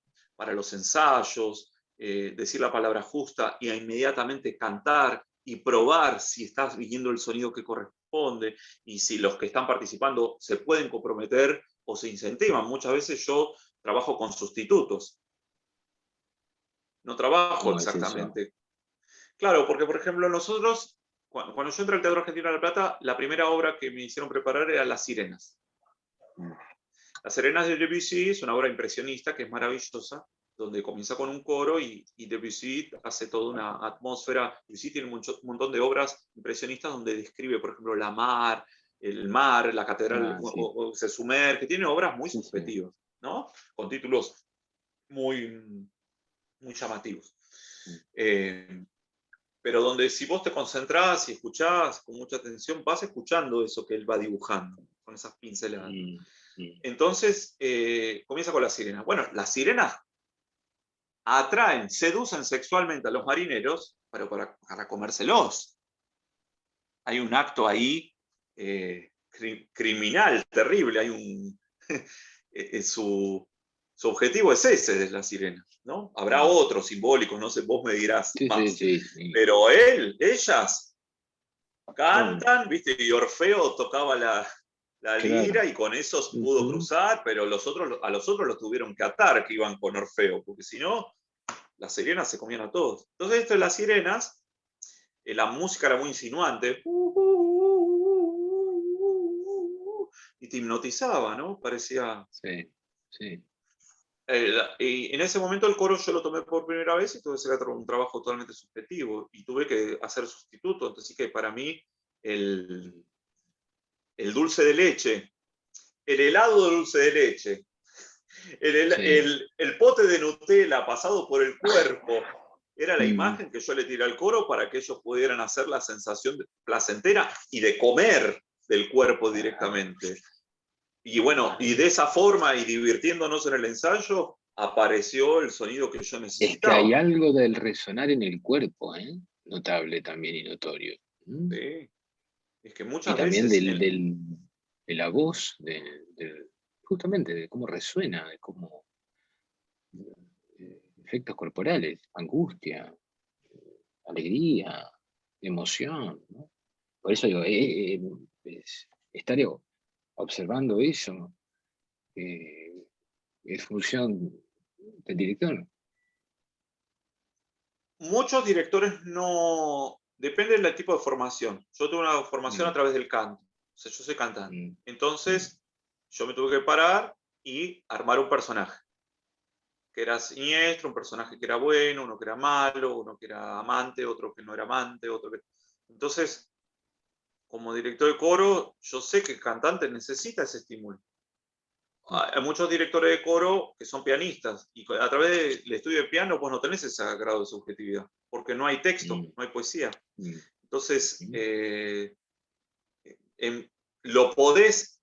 los ensayos, decir la palabra justa y inmediatamente cantar y probar si estás viendo el sonido que corresponde y si los que están participando se pueden comprometer o se incentivan. Muchas veces yo trabajo con sustitutos. No trabajo exactamente Claro, porque por ejemplo nosotros, cuando yo entré al Teatro Argentino de La Plata, la primera obra que me hicieron preparar era Las Sirenas. Las Sirenas de Debussy es una obra impresionista que es maravillosa, donde comienza con un coro y Debussy hace toda una atmósfera. Debussy tiene un montón de obras impresionistas donde describe, por ejemplo, el mar, la catedral, Sí. o se sumerge, tiene obras muy Sí, subjetivas, ¿no? Con títulos muy, muy llamativos. Pero donde si vos te concentrás y escuchás con mucha atención, vas escuchando eso que él va dibujando, con esas pinceladas. Entonces, comienza con las sirenas. Bueno, las sirenas atraen, seducen sexualmente a los marineros, pero para comérselos. Hay un acto ahí criminal, terrible. Hay un su objetivo es ese de las sirenas, ¿no? Habrá otros simbólicos, no sé, vos me dirás más. Sí. Pero ellas cantan, ¿viste? Y Orfeo tocaba la lira y con eso pudo cruzar, pero a los otros los tuvieron que atar que iban con Orfeo, porque si no, las sirenas se comían a todos. Entonces esto de las sirenas, la música era muy insinuante, y te hipnotizaba, ¿no? Parecía... Sí. Y en ese momento el coro yo lo tomé por primera vez y tuve que hacer un trabajo totalmente subjetivo y tuve que hacer sustituto. Entonces, que para mí el dulce de leche, el helado de dulce de leche, el pote de Nutella pasado por el cuerpo, era la imagen que yo le tiré al coro para que ellos pudieran hacer la sensación placentera y de comer del cuerpo directamente. Y bueno, y de esa forma, y divirtiéndonos en el ensayo, apareció el sonido que yo necesitaba. Es que hay algo del resonar en el cuerpo, notable también y notorio. Sí. Es que muchas y también veces... de la voz, justamente de cómo resuena, de cómo efectos corporales, angustia, alegría, emoción, ¿no? Por eso digo, estar observando eso es función del director. Muchos directores no... Depende del tipo de formación. Yo tuve una formación a través del canto. O sea, yo soy cantante. Entonces, yo me tuve que parar y armar un personaje. Que era siniestro, un personaje que era bueno, uno que era malo, uno que era amante, otro que no era amante, otro que... Entonces, como director de coro, yo sé que el cantante necesita ese estímulo. Hay muchos directores de coro que son pianistas y a través del estudio de piano vos no tenés ese grado de subjetividad porque no hay texto, no hay poesía. Entonces, lo podés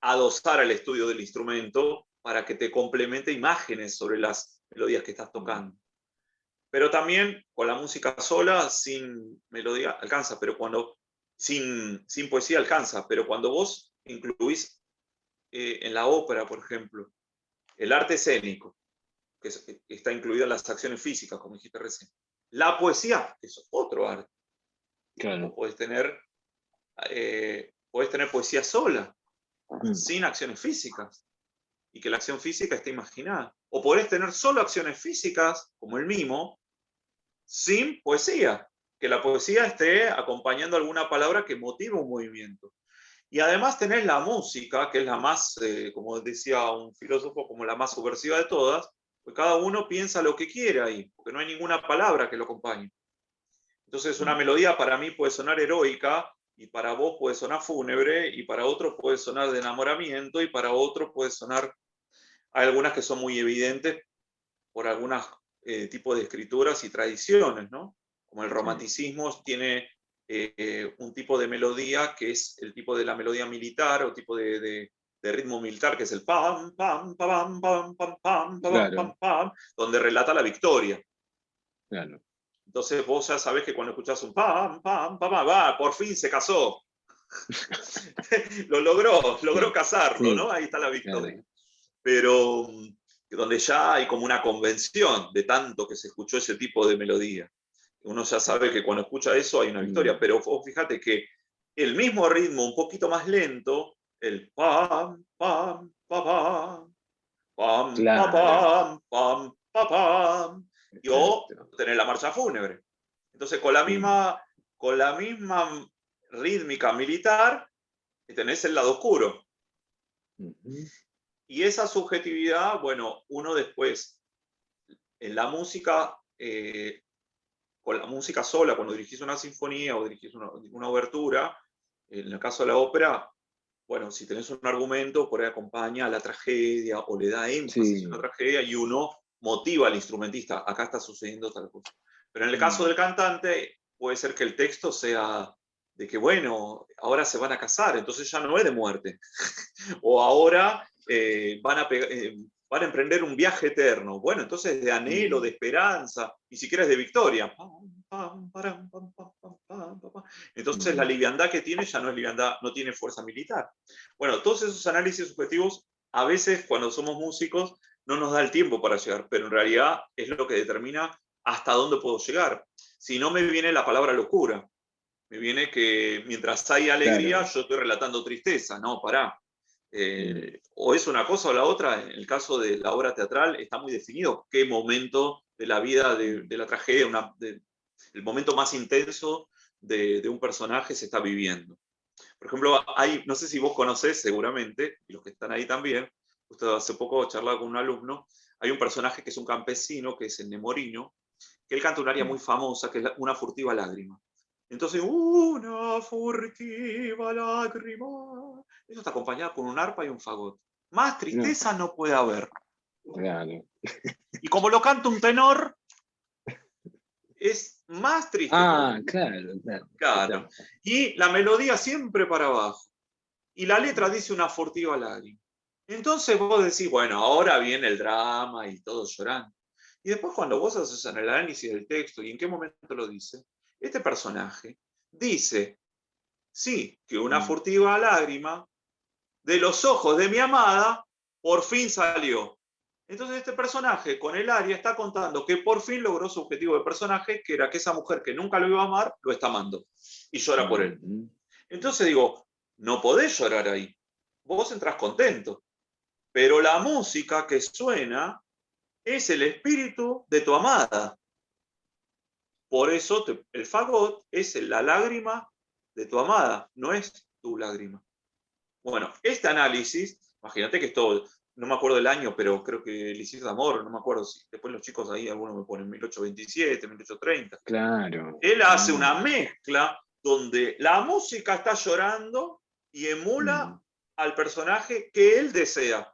adosar al estudio del instrumento para que te complemente imágenes sobre las melodías que estás tocando. Pero también con la música sola, sin melodía, alcanza, pero cuando sin poesía alcanza, pero cuando vos incluís en la ópera, por ejemplo, el arte escénico, que está incluida en las acciones físicas, como dijiste recién. La poesía, que es otro arte. Claro. Puedes tener poesía sola, sin acciones físicas, y que la acción física esté imaginada. O podés tener solo acciones físicas, como el mimo, sin poesía, que la poesía esté acompañando alguna palabra que motive un movimiento. Y además tenés la música, que es la más, como decía un filósofo, como la más subversiva de todas, pues cada uno piensa lo que quiere ahí, porque no hay ninguna palabra que lo acompañe. Entonces una melodía para mí puede sonar heroica, y para vos puede sonar fúnebre, y para otro puede sonar de enamoramiento, y para otro puede sonar... Hay algunas que son muy evidentes por algunos tipos de escrituras y tradiciones, ¿no? Como el romanticismo tiene un tipo de melodía que es el tipo de la melodía militar o tipo de ritmo militar, que es el pam, pam, pam, pam, pam, pam, pam, pam, pam, donde relata la victoria. Claro. Entonces vos ya sabés que cuando escuchás un pam, pam, pam, va, por fin se casó. Lo logró casarlo, ¿no? Ahí está la victoria. Claro. Pero donde ya hay como una convención de tanto que se escuchó ese tipo de melodía. Uno ya sabe que cuando escucha eso hay una victoria, pero vos fíjate que el mismo ritmo, un poquito más lento, el pam, pam, pam, pam, pam, Claro. pam, pam, pam, pam, y o tener la marcha fúnebre. Entonces, con la misma rítmica militar, tenés el lado oscuro. Y esa subjetividad, bueno, uno después, en la música, con la música sola, cuando dirigís una sinfonía o dirigís una obertura, en el caso de la ópera, bueno, si tenés un argumento, por ahí acompaña a la tragedia o le da énfasis a la tragedia y uno motiva al instrumentista, acá está sucediendo tal cosa. Pero en el caso del cantante, puede ser que el texto sea de que, bueno, ahora se van a casar, entonces ya no es de muerte. O ahora van a emprender un viaje eterno. Bueno, entonces de anhelo, de esperanza, ni siquiera es de victoria. Entonces la liviandad que tiene ya no es liviandad, no tiene fuerza militar. Bueno, todos esos análisis subjetivos, a veces cuando somos músicos, no nos da el tiempo para llegar, pero en realidad es lo que determina hasta dónde puedo llegar. Si no, me viene la palabra locura. Me viene que mientras hay alegría, yo estoy relatando tristeza. No, pará. O es una cosa o la otra. En el caso de la obra teatral está muy definido qué momento de la vida de la tragedia, el momento más intenso de un personaje se está viviendo. Por ejemplo, no sé si vos conocés seguramente, y los que están ahí también, justo hace poco charlaba con un alumno, hay un personaje que es un campesino, que es el Nemorino, que él canta un aria muy famosa, que es Una furtiva lágrima. Entonces, una furtiva lágrima. Eso está acompañado con un arpa y un fagot. Más tristeza no puede haber. Claro. Y como lo canta un tenor, es más triste. Claro. Y la melodía siempre para abajo. Y la letra dice una furtiva lágrima. Entonces vos decís, bueno, ahora viene el drama y todos llorando. Y después cuando vos haces el análisis del texto y en qué momento lo dice, este personaje dice, sí, que una furtiva lágrima de los ojos de mi amada por fin salió. Entonces este personaje con el aria está contando que por fin logró su objetivo de personaje, que era que esa mujer que nunca lo iba a amar, lo está amando y llora por él. Entonces digo, no podés llorar ahí. Vos entras contento. Pero la música que suena es el espíritu de tu amada. Por eso el fagot es la lágrima de tu amada, no es tu lágrima. Bueno, este análisis, imagínate que esto, no me acuerdo del año, pero creo que Elixir de Amor, no me acuerdo si después los chicos ahí, algunos me ponen 1827, 1830. Claro. Él hace una mezcla donde la música está llorando y emula al personaje que él desea.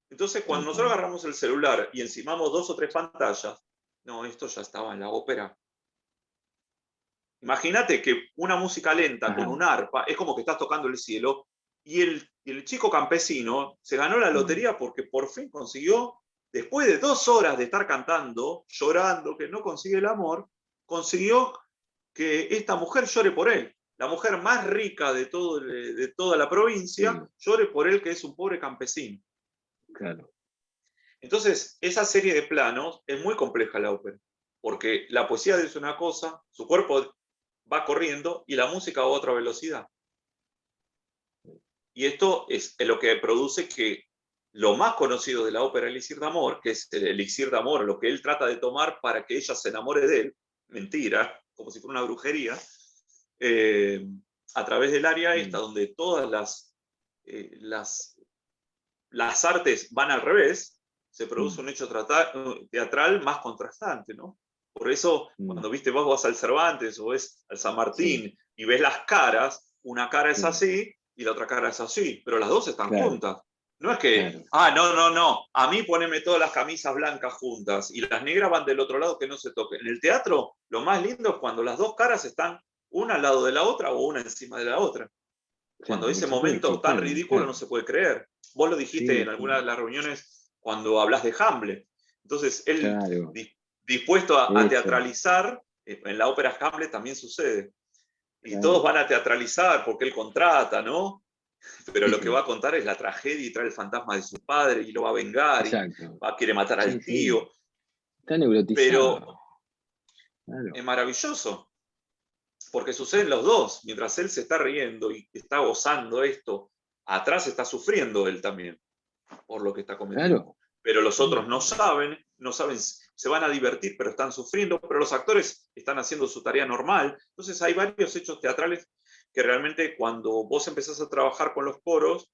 Entonces, cuando nosotros agarramos el celular y encimamos 2 o 3 pantallas, no, esto ya estaba en la ópera. Imagínate que una música lenta con un arpa es como que estás tocando el cielo y el chico campesino se ganó la lotería porque por fin consiguió, después de 2 horas de estar cantando, llorando, que no consigue el amor, consiguió que esta mujer llore por él. La mujer más rica de toda la provincia llore por él, que es un pobre campesino. Claro. Entonces, esa serie de planos es muy compleja la ópera, porque la poesía dice una cosa, su cuerpo va corriendo y la música va a otra velocidad. Y esto es lo que produce que lo más conocido de la ópera Elixir de Amor, que es el elixir de amor, lo que él trata de tomar para que ella se enamore de él, mentira, como si fuera una brujería, a través del aria esta, donde todas las artes van al revés, se produce un hecho teatral más contrastante, ¿no? Por eso, cuando vos vas al Cervantes o ves al San Martín y ves las caras, una cara es así y la otra cara es así, pero las dos están juntas. No es que, no, a mí poneme todas las camisas blancas juntas y las negras van del otro lado que no se toquen. En el teatro, lo más lindo es cuando las dos caras están una al lado de la otra o una encima de la otra. Cuando ese momento tan ridículo no se puede creer. Vos lo dijiste en alguna de las reuniones cuando hablas de Hamlet. Entonces, él dispuesto a teatralizar, en la ópera Hamlet también sucede. Y todos van a teatralizar porque él contrata, ¿no? Pero lo que va a contar es la tragedia y trae el fantasma de su padre y lo va a vengar y quiere matar al tío. Está neurotizado. Pero es maravilloso. Porque suceden los dos. Mientras él se está riendo y está gozando esto, atrás está sufriendo él también por lo que está cometiendo. Pero los otros no saben se van a divertir, pero están sufriendo, pero los actores están haciendo su tarea normal. Entonces hay varios hechos teatrales que realmente cuando vos empezás a trabajar con los coros,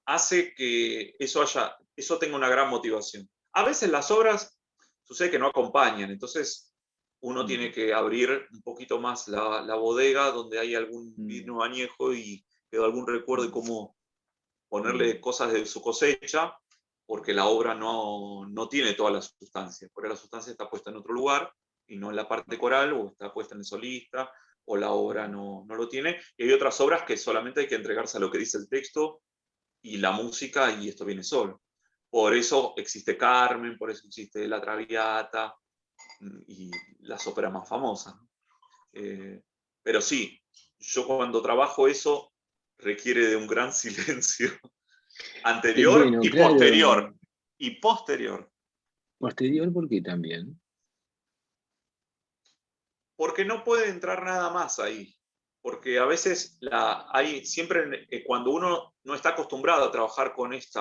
hace que eso tenga una gran motivación. A veces las obras sucede que no acompañan, entonces uno tiene que abrir un poquito más la bodega donde hay algún vino añejo y quedó algún recuerdo de cómo ponerle cosas de su cosecha, porque la obra no tiene toda la sustancia, porque la sustancia está puesta en otro lugar y no en la parte coral, o está puesta en el solista, o la obra no lo tiene. Y hay otras obras que solamente hay que entregarse a lo que dice el texto y la música, y esto viene solo. Por eso existe Carmen, por eso existe La Traviata y las óperas más famosas. Pero sí, yo cuando trabajo eso requiere de un gran silencio anterior Bueno, y claro. posterior. Y posterior. Posterior, ¿por qué también? Porque no puede entrar nada más ahí. Porque a veces siempre cuando uno no está acostumbrado a trabajar con este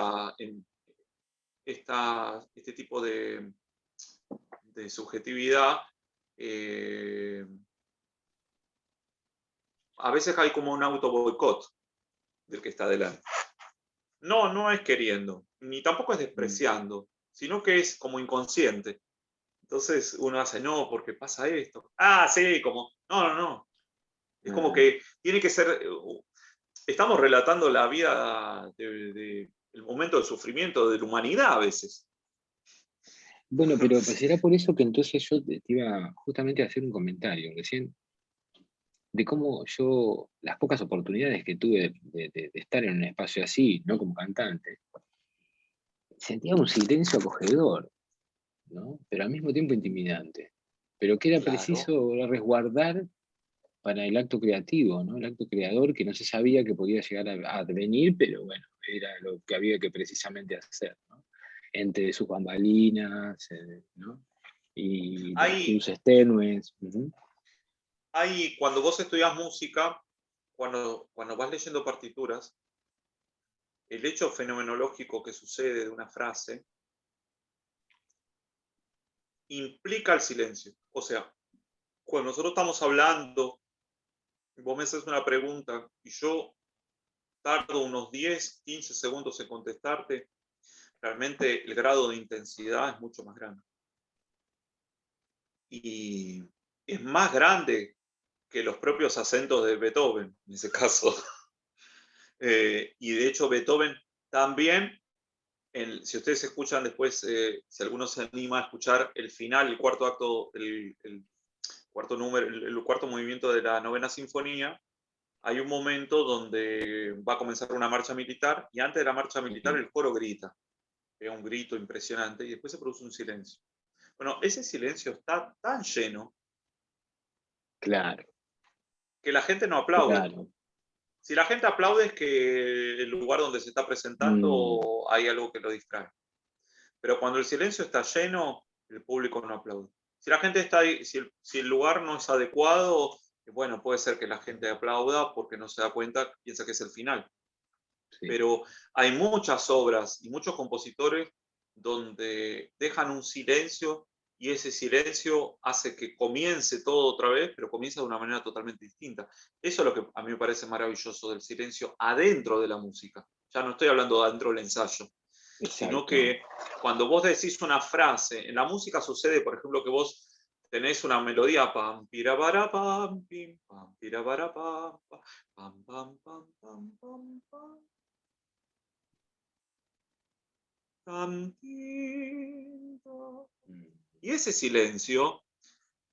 tipo de subjetividad, a veces hay como un auto boicot del que está delante. No es queriendo, ni tampoco es despreciando, sino que es como inconsciente. Entonces uno hace, no, porque pasa esto. Ah, sí, como, no. Es como que tiene que ser, estamos relatando la vida, el momento del sufrimiento de la humanidad a veces. Bueno, pero será por eso que entonces yo te iba justamente a hacer un comentario recién, de cómo yo, las pocas oportunidades que tuve de estar en un espacio así, no como cantante, sentía un silencio acogedor, ¿no? Pero al mismo tiempo intimidante. Pero que era Claro. preciso resguardar para el acto creativo, ¿no? El acto creador que no se sabía que podía llegar a advenir, pero bueno, era lo que había que precisamente hacer, ¿no? Entre sus bambalinas, ¿no? Y sus extenues. Cuando vos estudias música, cuando vas leyendo partituras, el hecho fenomenológico que sucede de una frase implica el silencio. O sea, cuando nosotros estamos hablando, vos me haces una pregunta y yo tardo unos 10, 15 segundos en contestarte, realmente el grado de intensidad es mucho más grande. Y es más grande que los propios acentos de Beethoven, en ese caso. Y de hecho Beethoven también, si ustedes escuchan después, si alguno se anima a escuchar el final, el cuarto acto, el cuarto número, el cuarto movimiento de la novena sinfonía, hay un momento donde va a comenzar una marcha militar y antes de la marcha militar el coro grita. Pega un grito impresionante y después se produce un silencio. Bueno, ese silencio está tan lleno Claro, que la gente no aplaude. claro. Si la gente aplaude es que el lugar donde se está presentando hay algo que lo distrae. Pero cuando el silencio está lleno, el público no aplaude. Si la gente está ahí, si el lugar no es adecuado, bueno, puede ser que la gente aplauda porque no se da cuenta, piensa que es el final. Sí. Pero hay muchas obras y muchos compositores donde dejan un silencio y ese silencio hace que comience todo otra vez, pero comienza de una manera totalmente distinta. Eso es lo que a mí me parece maravilloso del silencio adentro de la música. Ya no estoy hablando adentro del ensayo, sino que cuando vos decís una frase, en la música sucede, por ejemplo, que vos tenés una melodía, pam, pirabara, pam, pim, pam, pirabara, pam, pam, pam, pam, pam, pam, pam. Y ese silencio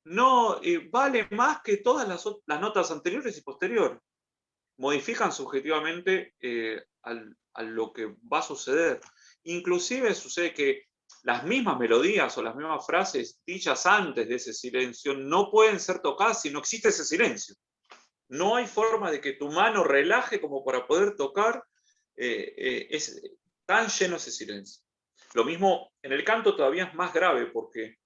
no vale más que todas las notas anteriores y posteriores. Modifican subjetivamente a lo que va a suceder. Inclusive sucede que las mismas melodías o las mismas frases dichas antes de ese silencio no pueden ser tocadas si no existe ese silencio. No hay forma de que tu mano relaje como para poder tocar. Es tan lleno ese silencio. Lo mismo en el canto todavía es más grave porque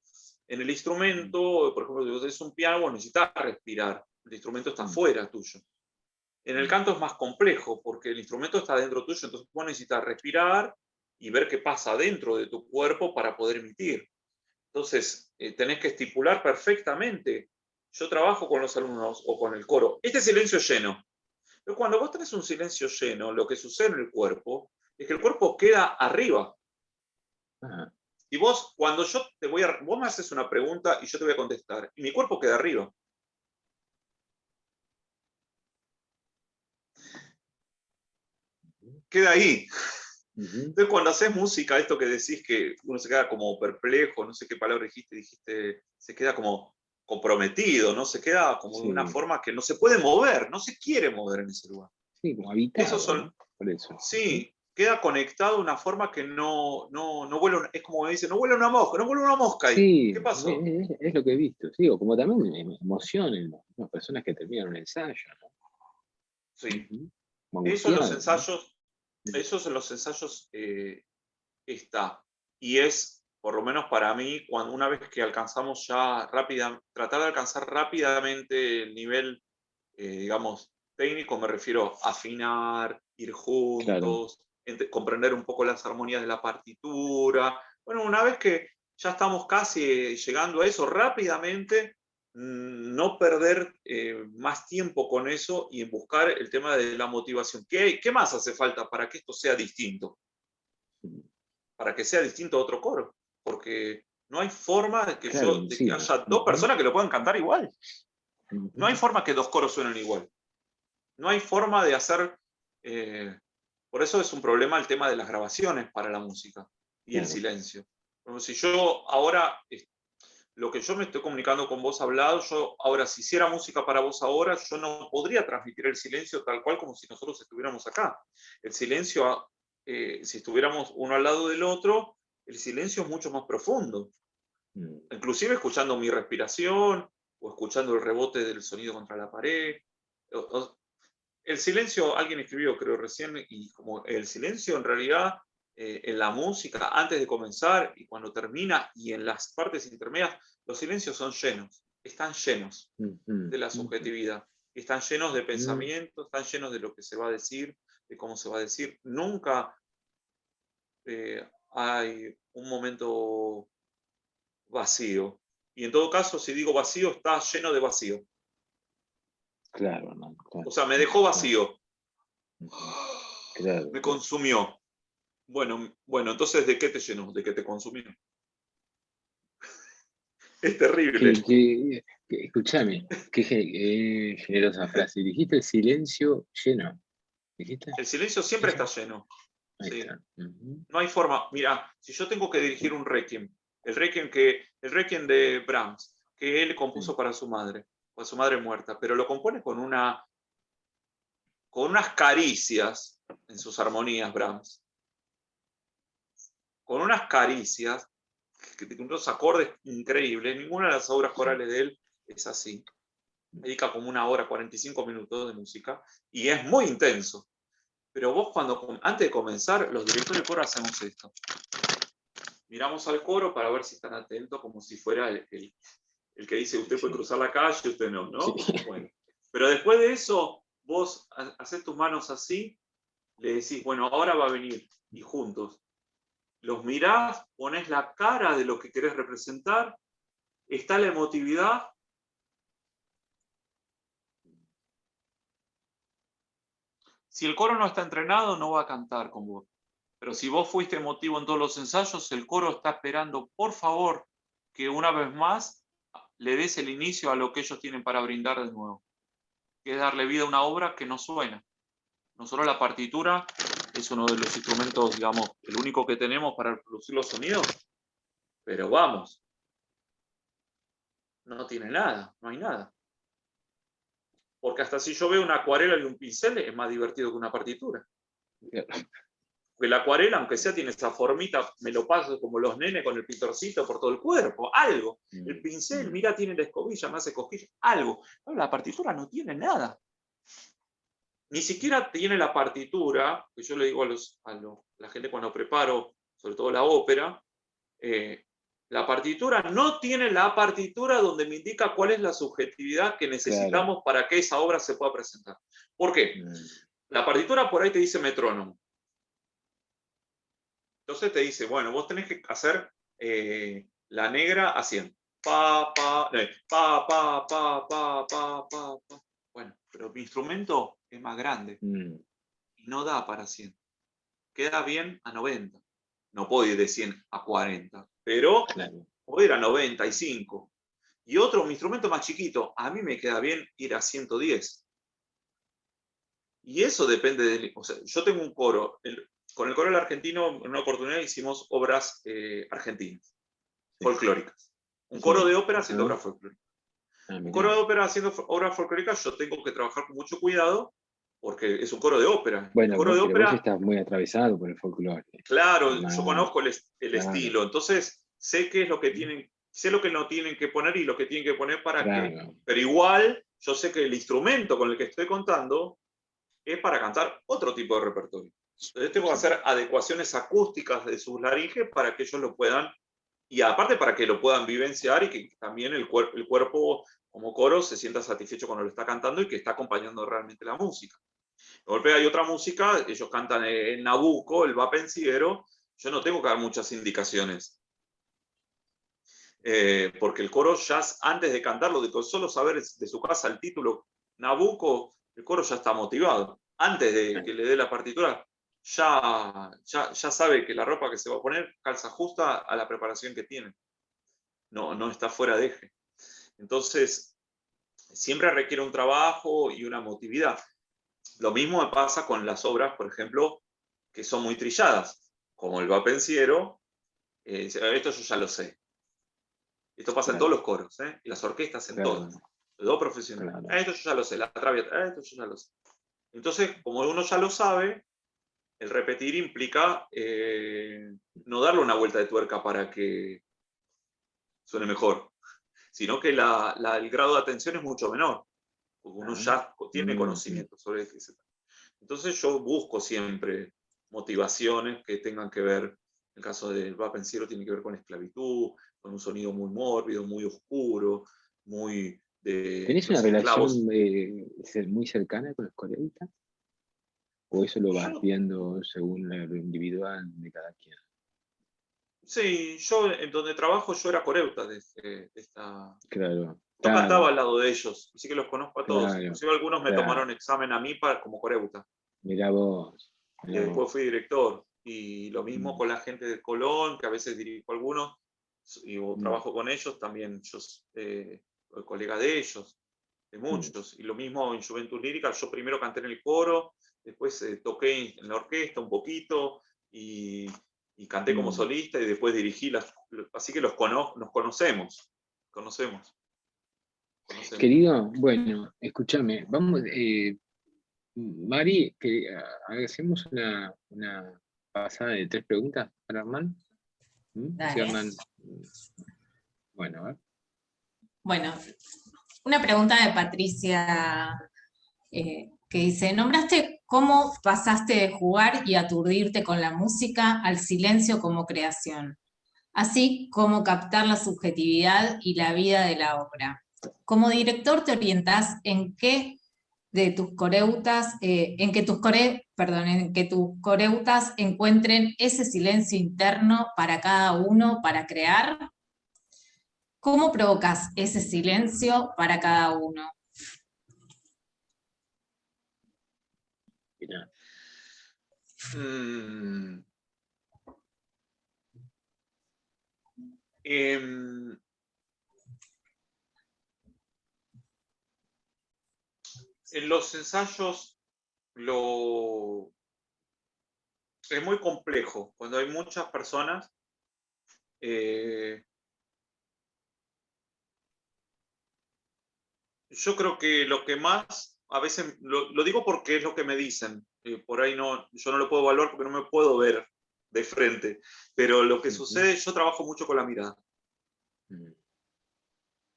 en el instrumento, por ejemplo, si vos tenés un piano, necesitas respirar. El instrumento está fuera tuyo. En el canto es más complejo porque el instrumento está dentro tuyo, entonces vos necesitas respirar y ver qué pasa dentro de tu cuerpo para poder emitir. Entonces, tenés que estipular perfectamente. Yo trabajo con los alumnos o con el coro. Este silencio lleno. Pero cuando vos tenés un silencio lleno, lo que sucede en el cuerpo es que el cuerpo queda arriba. Ajá. Y vos, cuando yo vos me haces una pregunta y yo te voy a contestar, y mi cuerpo queda arriba. Queda ahí. Entonces, cuando haces música, esto que decís que uno se queda como perplejo, no sé qué palabra dijiste, se queda como comprometido, ¿no? Se queda como de una forma que no se puede mover, no se quiere mover en ese lugar. Sí, como habitado, Esos son, ¿no? Por eso. sí, queda conectado de una forma que no vuela, es como me dicen, no vuela una mosca, no vuela una mosca ahí. Sí, ¿Qué pasó? es lo que he visto, sí, o como también emociones, ¿no? Personas que terminan un ensayo, ¿no? Sí. Como Eso en los angustiadas, ensayos, ¿no? eso en los ensayos está. Y es, por lo menos para mí, cuando una vez que alcanzamos ya tratar de alcanzar rápidamente el nivel, digamos, técnico, me refiero a afinar, ir Claro. juntos, comprender un poco las armonías de la partitura. Bueno, una vez que ya estamos casi llegando a eso, rápidamente no perder más tiempo con eso y en buscar el tema de la motivación. ¿Qué más hace falta para que esto sea distinto? Para que sea distinto a otro coro, porque no hay forma de que, Claro, de sí. que haya dos personas que lo puedan cantar igual. No hay Ujú. forma que dos coros suenen igual. No hay forma de hacer... por eso es un problema el tema de las grabaciones para la música y el Claro. silencio. Como si yo ahora, lo que yo me estoy comunicando con vos hablado, yo ahora si hiciera música para vos ahora, yo no podría transmitir el silencio tal cual como si nosotros estuviéramos acá. El silencio, si estuviéramos uno al lado del otro, el silencio es mucho más profundo. Inclusive escuchando mi respiración o escuchando el rebote del sonido contra la pared. El silencio, alguien escribió, creo recién, y como el silencio en realidad en la música, antes de comenzar y cuando termina y en las partes intermedias, los silencios son llenos, están llenos de la subjetividad, están llenos de pensamientos, están llenos de lo que se va a decir, de cómo se va a decir. Nunca hay un momento vacío. Y en todo caso, si digo vacío, está lleno de vacío. Claro, no, claro. O sea, me dejó vacío. Claro. Me consumió. Bueno, entonces, ¿de qué te llenó? ¿De qué te consumió? Es terrible. Escúchame, qué generosa frase. Dijiste el silencio lleno. ¿Dijiste? El silencio siempre está lleno. Ahí ¿Sí? está. No hay forma. Mira, si yo tengo que dirigir un requiem, el requiem de Brahms, que él compuso para su madre muerta, pero lo compone con unas caricias en sus armonías, Brahms. Con unas caricias, unos acordes increíbles. Ninguna de las obras corales de él es así. Dedica como 1 hora, 45 minutos de música y es muy intenso. Pero vos antes de comenzar, los directores de coro hacemos esto. Miramos al coro para ver si están atentos, como si fuera el que dice usted puede cruzar la calle, usted no, ¿no? Sí. Bueno. Pero después de eso, vos haces tus manos así, le decís, bueno, ahora va a venir, y juntos. Los mirás, ponés la cara de lo que querés representar, está la emotividad. Si el coro no está entrenado, no va a cantar con vos. Pero si vos fuiste emotivo en todos los ensayos, el coro está esperando, por favor, que una vez más le des el inicio a lo que ellos tienen para brindar de nuevo, que es darle vida a una obra que no suena. Nosotros la partitura es uno de los instrumentos, digamos, el único que tenemos para producir los sonidos, pero vamos, no tiene nada, no hay nada. Porque hasta si yo veo una acuarela y un pincel es más divertido que una partitura. Porque la acuarela, aunque sea, tiene esa formita, me lo paso como los nenes con el pintorcito por todo el cuerpo, algo. El pincel, mira, tiene la escobilla, me hace cosquillas, algo. Pero la partitura no tiene nada. Ni siquiera tiene la partitura, que yo le digo a la gente cuando preparo, sobre todo la ópera, la partitura no tiene la partitura donde me indica cuál es la subjetividad que necesitamos para que esa obra se pueda presentar. ¿Por qué? La partitura por ahí te dice metrónomo. Entonces te dice, bueno, vos tenés que hacer La negra a 100. Pa, pa, pa, pa, pa, pa, pa, pa, pa. Bueno, pero mi instrumento es más grande. Y no da para 100. Queda bien a 90. No puedo ir de 100 a 40, pero Claro. puedo ir a 95. Y otro, mi instrumento más chiquito, a mí me queda bien ir a 110. Y eso depende de... O sea, yo tengo un coro. Con el coro argentino, en una oportunidad hicimos obras argentinas, folclóricas. Un coro de ópera haciendo obras folclóricas. Un coro de ópera haciendo obras folclóricas, yo tengo que trabajar con mucho cuidado, porque es un coro de ópera. Bueno, El coro de pero ópera, vos estás muy atravesado por el folclore. claro, No, yo conozco el claro. estilo, entonces sé qué es lo que tienen, sé lo que no tienen que poner y lo que tienen que poner para Claro. qué. Pero igual, yo sé que el instrumento con el que estoy contando es para cantar otro tipo de repertorio. Entonces tengo que hacer adecuaciones acústicas de sus laringes para que ellos lo puedan, y aparte para que lo puedan vivenciar y que también el cuerpo como coro se sienta satisfecho cuando lo está cantando y que está acompañando realmente la música. De golpe hay otra música, ellos cantan el Nabucco, el Va Pensiero, yo no tengo que dar muchas indicaciones. Porque el coro ya antes de cantarlo, de solo saber de su casa el título Nabucco, el coro ya está motivado. Antes de que le dé la partitura, ya sabe que la ropa que se va a poner calza justa a la preparación que tiene. No está fuera de eje. Entonces, siempre requiere un trabajo y una motividad. Lo mismo me pasa con las obras, por ejemplo, que son muy trilladas, como el Va Pensiero. Esto yo ya lo sé. Esto pasa en todos los coros, y las orquestas en todas. Los dos profesionales. Esto yo ya lo sé. La Traviata, esto yo ya lo sé. Entonces, como uno ya lo sabe, el repetir implica no darle una vuelta de tuerca para que suene mejor, sino que el grado de atención es mucho menor, porque uno ya tiene conocimiento sobre qué se trata. Entonces yo busco siempre motivaciones que tengan que ver, en el caso del Va Pensiero tiene que ver con esclavitud, con un sonido muy mórbido, muy oscuro, muy de ¿Tenés los una esclavos. relación muy cercana con los coreutas? ¿O eso lo vas Yo, viendo según lo individual de cada quien? sí, yo en donde trabajo yo era coreuta de esta... Claro, Yo cantaba claro, al lado de ellos, así que los conozco a todos. claro, Inclusive algunos me claro. tomaron examen a mí como coreuta. Mirá vos. Y después fui director. Y lo mismo con la gente de Colón, que a veces dirijo a algunos, y trabajo con ellos, también yo soy colega de ellos, de muchos. Y lo mismo en Juventud Lírica, yo primero canté en el coro, después toqué en la orquesta un poquito, y canté como solista, y después dirigí así que nos conocemos. Querido, bueno, escúchame, vamos, Mari, que hacemos una pasada de 3 preguntas para Hernán. Si Dale. Hernán, bueno, a ver. Bueno, una pregunta de Patricia que dice, nombraste cómo pasaste de jugar y aturdirte con la música al silencio como creación, así como captar la subjetividad y la vida de la obra. Como director te orientás en qué de tus coreutas, en que tus coreutas encuentren ese silencio interno para cada uno para crear. ¿Cómo provocas ese silencio para cada uno? Mirá. En los ensayos es muy complejo. Cuando hay muchas personas, yo creo que lo que más, a veces, lo digo porque es lo que me dicen, por ahí yo no lo puedo evaluar porque no me puedo ver de frente, pero lo que sucede, yo trabajo mucho con la mirada.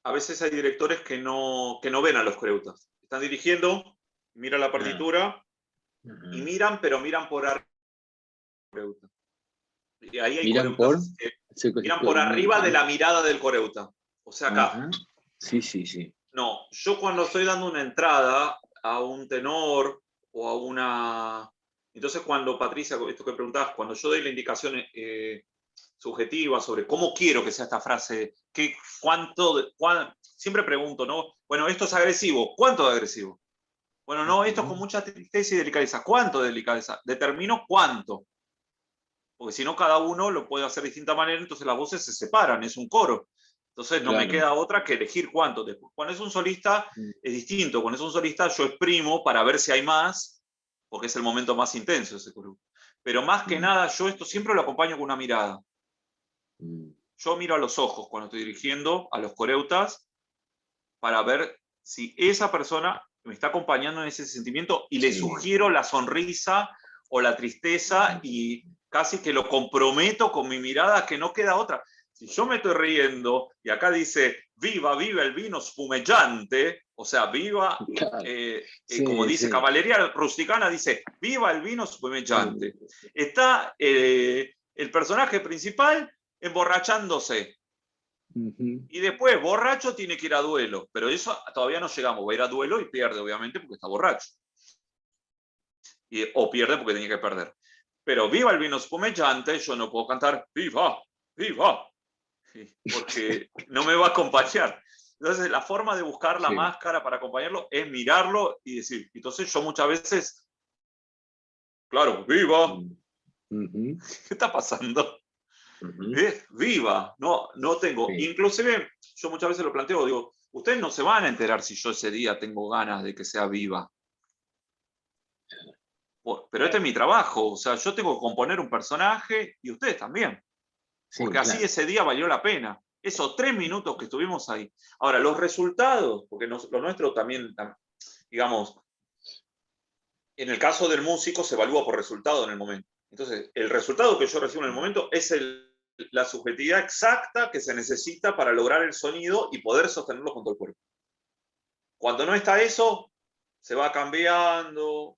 A veces hay directores que no ven a los coreutas. Están dirigiendo, miran la partitura y miran, pero miran por arriba. Y ahí hay coreutas que miran por arriba de la mirada del coreuta. O sea, acá. Sí, sí, sí. No, yo cuando estoy dando una entrada a un tenor o a una... Entonces cuando, Patricia, esto que preguntabas, cuando yo doy la indicación subjetiva sobre cómo quiero que sea esta frase, siempre pregunto, ¿no? Bueno, esto es agresivo, ¿cuánto de agresivo? Bueno, no, esto es con mucha tristeza y delicadeza, ¿cuánto de delicadeza? Determino cuánto, porque si no cada uno lo puede hacer de distinta manera, entonces las voces se separan, es un coro. Entonces no me queda otra que elegir cuánto. Después, cuando es un solista es distinto, cuando es un solista yo exprimo para ver si hay más, porque es el momento más intenso ese coro. Pero más que nada yo esto siempre lo acompaño con una mirada. Yo miro a los ojos cuando estoy dirigiendo a los coreutas para ver si esa persona me está acompañando en ese sentimiento y le sugiero la sonrisa o la tristeza y casi que lo comprometo con mi mirada, que no queda otra. Si yo me estoy riendo y acá dice viva, viva el vino spumeggiante, o sea, viva, como dice Caballería Rusticana, dice viva el vino spumeggiante. Está el personaje principal emborrachándose. Y después, borracho tiene que ir a duelo, pero eso todavía no llegamos. Va a ir a duelo y pierde, obviamente, porque está borracho. O pierde porque tenía que perder. Pero viva el vino spumeggiante, yo no puedo cantar viva, viva, porque no me va a acompañar. Entonces, la forma de buscar la máscara para acompañarlo es mirarlo y decir. Entonces, yo muchas veces, claro, viva. ¿Qué está pasando? Viva, no tengo. Inclusive, yo muchas veces lo planteo, digo, ustedes no se van a enterar si yo ese día tengo ganas de que sea viva. Pero este es mi trabajo, o sea, yo tengo que componer un personaje y ustedes también. Porque así ese día valió la pena. Esos 3 minutos que estuvimos ahí. Ahora, los resultados, porque lo nuestro también, digamos, en el caso del músico se evalúa por resultado en el momento. Entonces, el resultado que yo recibo en el momento es la subjetividad exacta que se necesita para lograr el sonido y poder sostenerlo con todo el cuerpo. Cuando no está eso, se va cambiando.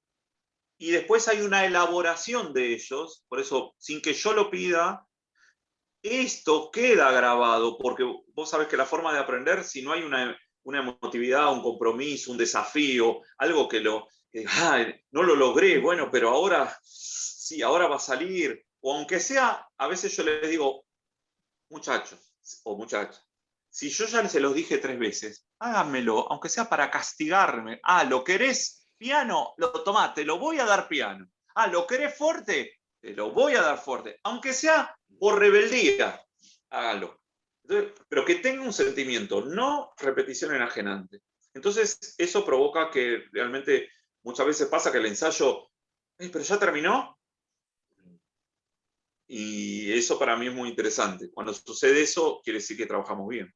Y después hay una elaboración de ellos, por eso, sin que yo lo pida, esto queda grabado, porque vos sabés que la forma de aprender, si no hay una emotividad, un compromiso, un desafío, algo que no lo logré, bueno, pero ahora sí, ahora va a salir, o aunque sea, a veces yo les digo, muchachos o muchachas, si yo ya se los dije 3 veces, háganmelo, aunque sea para castigarme. ¿Lo querés piano? Lo tomá, te lo voy a dar piano. ¿Lo querés fuerte? Te lo voy a dar fuerte. Aunque sea por rebeldía, hágalo. Entonces, pero que tenga un sentimiento, no repetición enajenante. Entonces, eso provoca que realmente muchas veces pasa que el ensayo, pero ya terminó. Y eso para mí es muy interesante. Cuando sucede eso, quiere decir que trabajamos bien.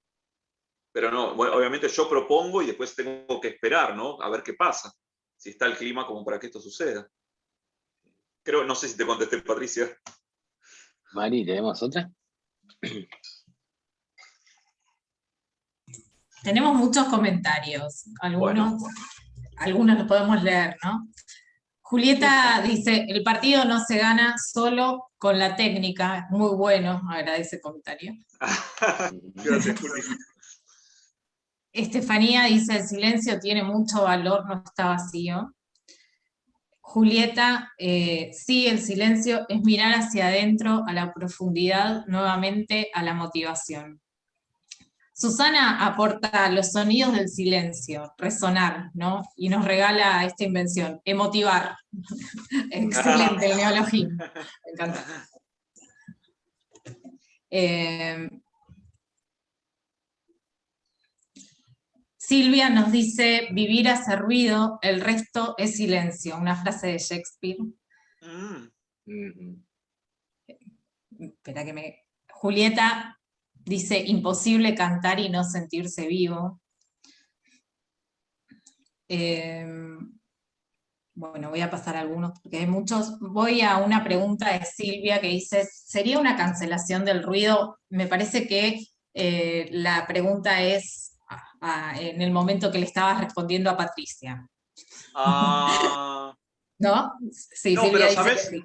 Pero no, bueno, obviamente yo propongo y después tengo que esperar, ¿no? A ver qué pasa. Si está el clima como para que esto suceda. No sé si te contesté, Patricia. Mari, ¿tenemos otra? Tenemos muchos comentarios. Algunos los podemos leer, ¿no? Julieta dice, el partido no se gana solo con la técnica. Muy bueno, agradece el comentario. Gracias, Juli. Estefanía dice, el silencio tiene mucho valor, no está vacío. Julieta, sí, el silencio es mirar hacia adentro, a la profundidad, nuevamente a la motivación. Susana aporta los sonidos del silencio, resonar, ¿no? Y nos regala esta invención, emotivar. Excelente el neologismo, me encanta. Silvia nos dice, vivir hace ruido, el resto es silencio, una frase de Shakespeare. Espera que Julieta dice, imposible cantar y no sentirse vivo. Bueno, voy a pasar algunos, porque hay muchos. Voy a una pregunta de Silvia que dice, ¿sería una cancelación del ruido? Me parece que la pregunta es en el momento que le estabas respondiendo a Patricia. ¿No? Sí, no, Silvia pero dice que sí.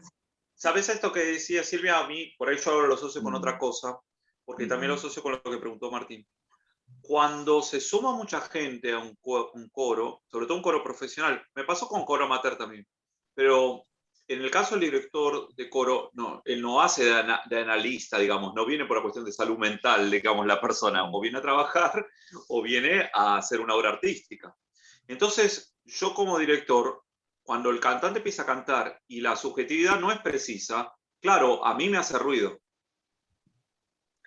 ¿Sabes esto que decía Silvia? A mí, por ahí yo ahora lo asocio con otra cosa, porque también lo asocio con lo que preguntó Martín. Cuando se suma mucha gente a un coro, sobre todo un coro profesional, me pasó con coro amateur también, pero en el caso del director de coro, no, él no hace de analista, digamos, no viene por la cuestión de salud mental, digamos, la persona, o viene a trabajar o viene a hacer una obra artística. Entonces, yo como director, cuando el cantante empieza a cantar y la subjetividad no es precisa, claro, a mí me hace ruido.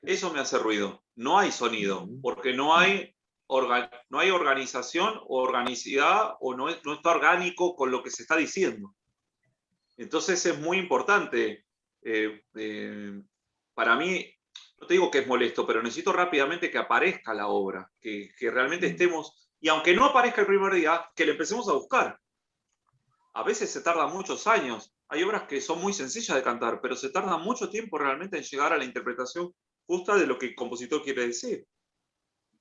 Eso me hace ruido. No hay sonido, porque no hay organización o organicidad, o no está orgánico con lo que se está diciendo. Entonces es muy importante. Para mí, no te digo que es molesto, pero necesito rápidamente que aparezca la obra, que realmente estemos, y aunque no aparezca el primer día, que le empecemos a buscar. A veces se tarda muchos años. Hay obras que son muy sencillas de cantar, pero se tarda mucho tiempo realmente en llegar a la interpretación justa de lo que el compositor quiere decir.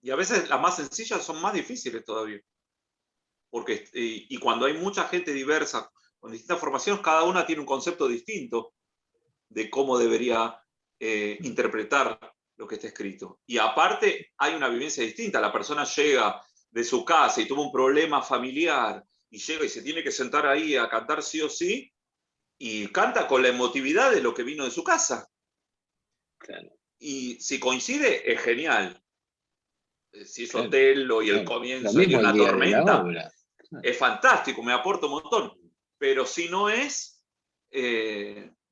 Y a veces las más sencillas son más difíciles todavía. Porque, y cuando hay mucha gente diversa, con distintas formaciones, cada una tiene un concepto distinto de cómo debería interpretar lo que está escrito. Y aparte hay una vivencia distinta. La persona llega de su casa y tuvo un problema familiar y llega y se tiene que sentar ahí a cantar sí o sí, y canta con la emotividad de lo que vino de su casa. Claro. Y si coincide, es genial. Si es Claro, Otello y el claro. comienzo y Lo mismo una el día de la tormenta, obra. Claro. es fantástico, me aporta un montón. Pero si no es,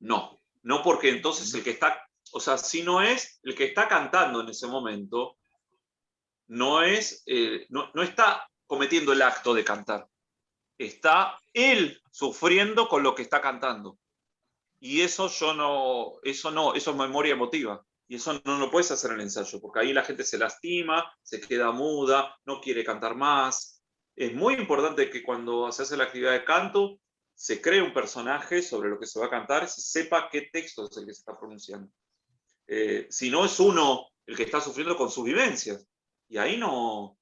no. No, porque entonces el que está, o sea, si no es el que está cantando en ese momento, no es, no está cometiendo el acto de cantar. Está él sufriendo con lo que está cantando. Y eso eso es memoria emotiva. Y eso no lo puedes hacer en el ensayo, porque ahí la gente se lastima, se queda muda, no quiere cantar más. Es muy importante que cuando se hace la actividad de canto, se cree un personaje sobre lo que se va a cantar, se sepa qué texto es el que se está pronunciando. Si no, es uno el que está sufriendo con sus vivencias. Y ahí yo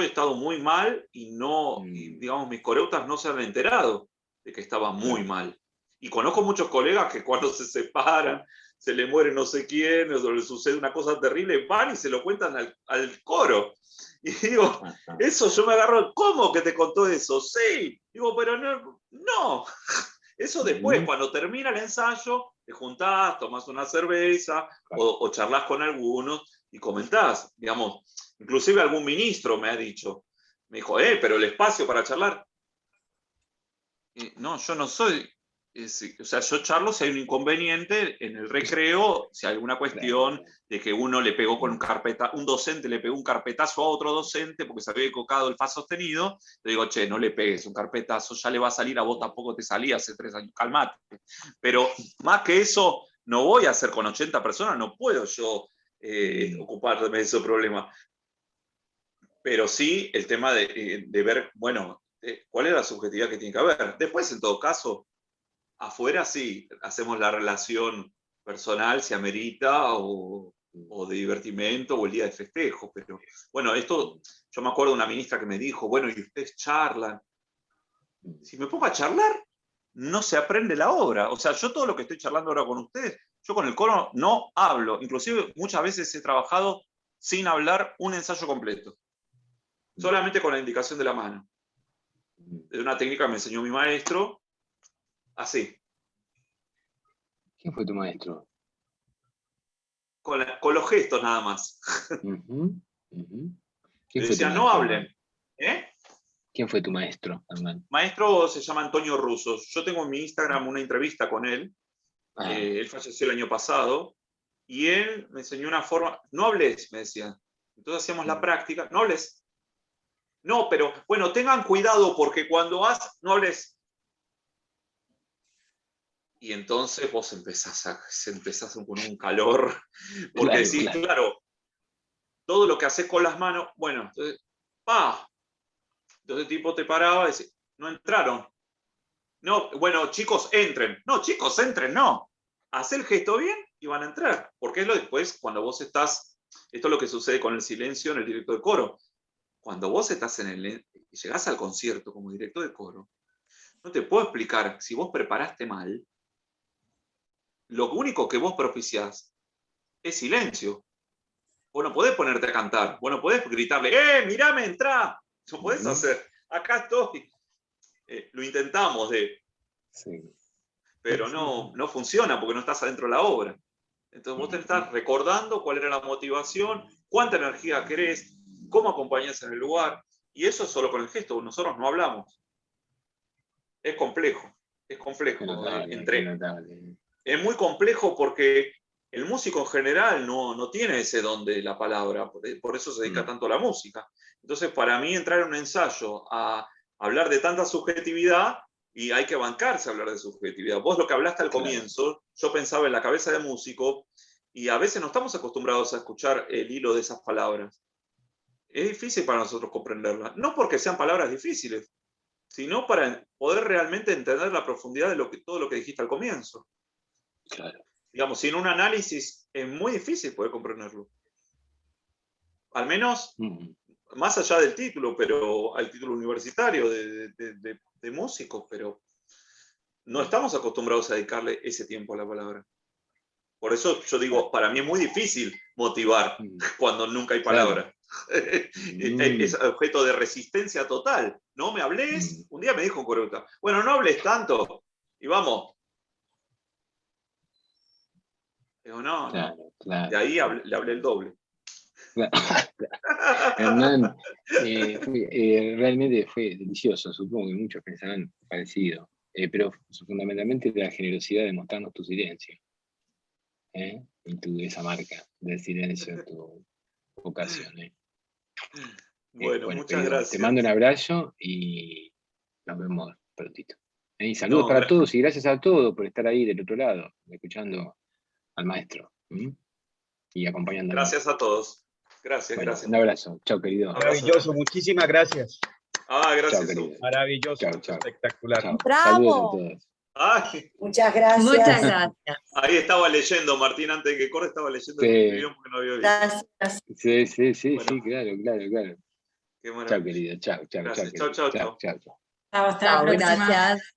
he estado muy mal y digamos, mis coreutas no se han enterado de que estaba muy mal. Y conozco muchos colegas que cuando se separan, se le muere no sé quién, o le sucede una cosa terrible, van y se lo cuentan al coro. Y digo, eso yo me agarro, ¿cómo que te contó eso? Sí. Digo, pero no. Eso después, cuando termina el ensayo, te juntás, tomás una cerveza o charlas con algunos y comentás. Digamos, inclusive algún ministro me ha dicho, me dijo, pero el espacio para charlar. No, yo no soy, o sea, yo charlo si hay un inconveniente en el recreo, si hay alguna cuestión de que uno le pegó con un docente le pegó un carpetazo a otro docente porque se había equivocado el fa sostenido, le digo, che, no le pegues un carpetazo, ya le va a salir, a vos tampoco te salía hace 3 años, calmate. Pero más que eso, no voy a hacer con 80 personas, no puedo yo ocuparme de ese problema. Pero sí el tema de ver, bueno, cuál es la subjetividad que tiene que haber. Después, en todo caso, afuera sí, hacemos la relación personal, si amerita, o de divertimento, o el día de festejo. Pero bueno, esto, yo me acuerdo de una ministra que me dijo, bueno, y ustedes charlan. Si me pongo a charlar, no se aprende la obra. O sea, yo todo lo que estoy charlando ahora con ustedes, yo con el coro no hablo. Inclusive muchas veces he trabajado sin hablar un ensayo completo. Solamente con la indicación de la mano. De una técnica que me enseñó mi maestro, así. ¿Quién fue tu maestro? Con los gestos nada más. ¿Quién Le decía, no hablen. ¿Quién fue tu maestro, Hernán? Maestro se llama Antonio Russo. Yo tengo en mi Instagram una entrevista con él. Él falleció el año pasado. Y él me enseñó una forma. No hables, me decía. Entonces hacíamos la práctica. No hables. No, pero bueno, tengan cuidado porque cuando no hables. Y entonces vos empezás con un calor, porque decís, claro, todo lo que haces con las manos, bueno, entonces, entonces el tipo te paraba y decía, no entraron. No, bueno, chicos, entren. No, chicos, entren, no. Haz el gesto bien y van a entrar. Porque es lo después, cuando vos estás, esto es lo que sucede con el silencio en el directo de coro. Cuando vos estás llegás al concierto como director de coro, no te puedo explicar, si vos preparaste mal, lo único que vos propiciás es silencio. Vos no podés ponerte a cantar, vos no podés gritarle, mirame, entrá. No podés hacer, acá estoy. Lo intentamos Sí. Pero no funciona porque no estás adentro de la obra. Entonces vos te estás recordando cuál era la motivación, cuánta energía querés, cómo acompañás en el lugar, y eso es solo con el gesto, nosotros no hablamos. Es complejo. Qué notable, qué notable. Es muy complejo porque el músico en general no tiene ese don de la palabra, por eso se dedica tanto a la música. Entonces, para mí, entrar en un ensayo a hablar de tanta subjetividad, y hay que bancarse a hablar de subjetividad. Vos lo que hablaste al comienzo, yo pensaba en la cabeza de músico, y a veces no estamos acostumbrados a escuchar el hilo de esas palabras. Es difícil para nosotros comprenderlas, no porque sean palabras difíciles, sino para poder realmente entender la profundidad de todo lo que dijiste al comienzo. Claro. Digamos, sin un análisis es muy difícil poder comprenderlo. Al menos, más allá del título, pero al título universitario de músicos, pero no estamos acostumbrados a dedicarle ese tiempo a la palabra. Por eso yo digo, para mí es muy difícil motivar cuando nunca hay palabra. Es objeto de resistencia total. No me hables. Un día me dijo un coreuta, bueno, no hables tanto. Y vamos. Digo, no. De ahí le hablé el doble. Hernán, realmente fue delicioso, supongo que muchos pensarán parecido, pero fundamentalmente la generosidad de mostrarnos tu silencio, y esa marca del silencio en tu vocación. Bueno, muchas gracias. Te mando un abrazo y nos vemos prontito. Y saludos para todos y gracias a todos por estar ahí del otro lado, escuchando al maestro y acompañándonos. Gracias a todos. Gracias, gracias. Un abrazo. Chao, querido. Maravilloso, muchísimas gracias. Gracias. Chao, maravilloso, chao. espectacular. Chao. ¡Bravo! Saludos a todos. Muchas gracias. Muchas gracias. Ahí estaba leyendo, Martín, antes de que corra, estaba leyendo el guión porque no había visto. Gracias. Sí, Bueno. sí, claro. Qué maravilla. Chao, querido. Chao. Gracias. Chao. Hasta la próxima. Gracias.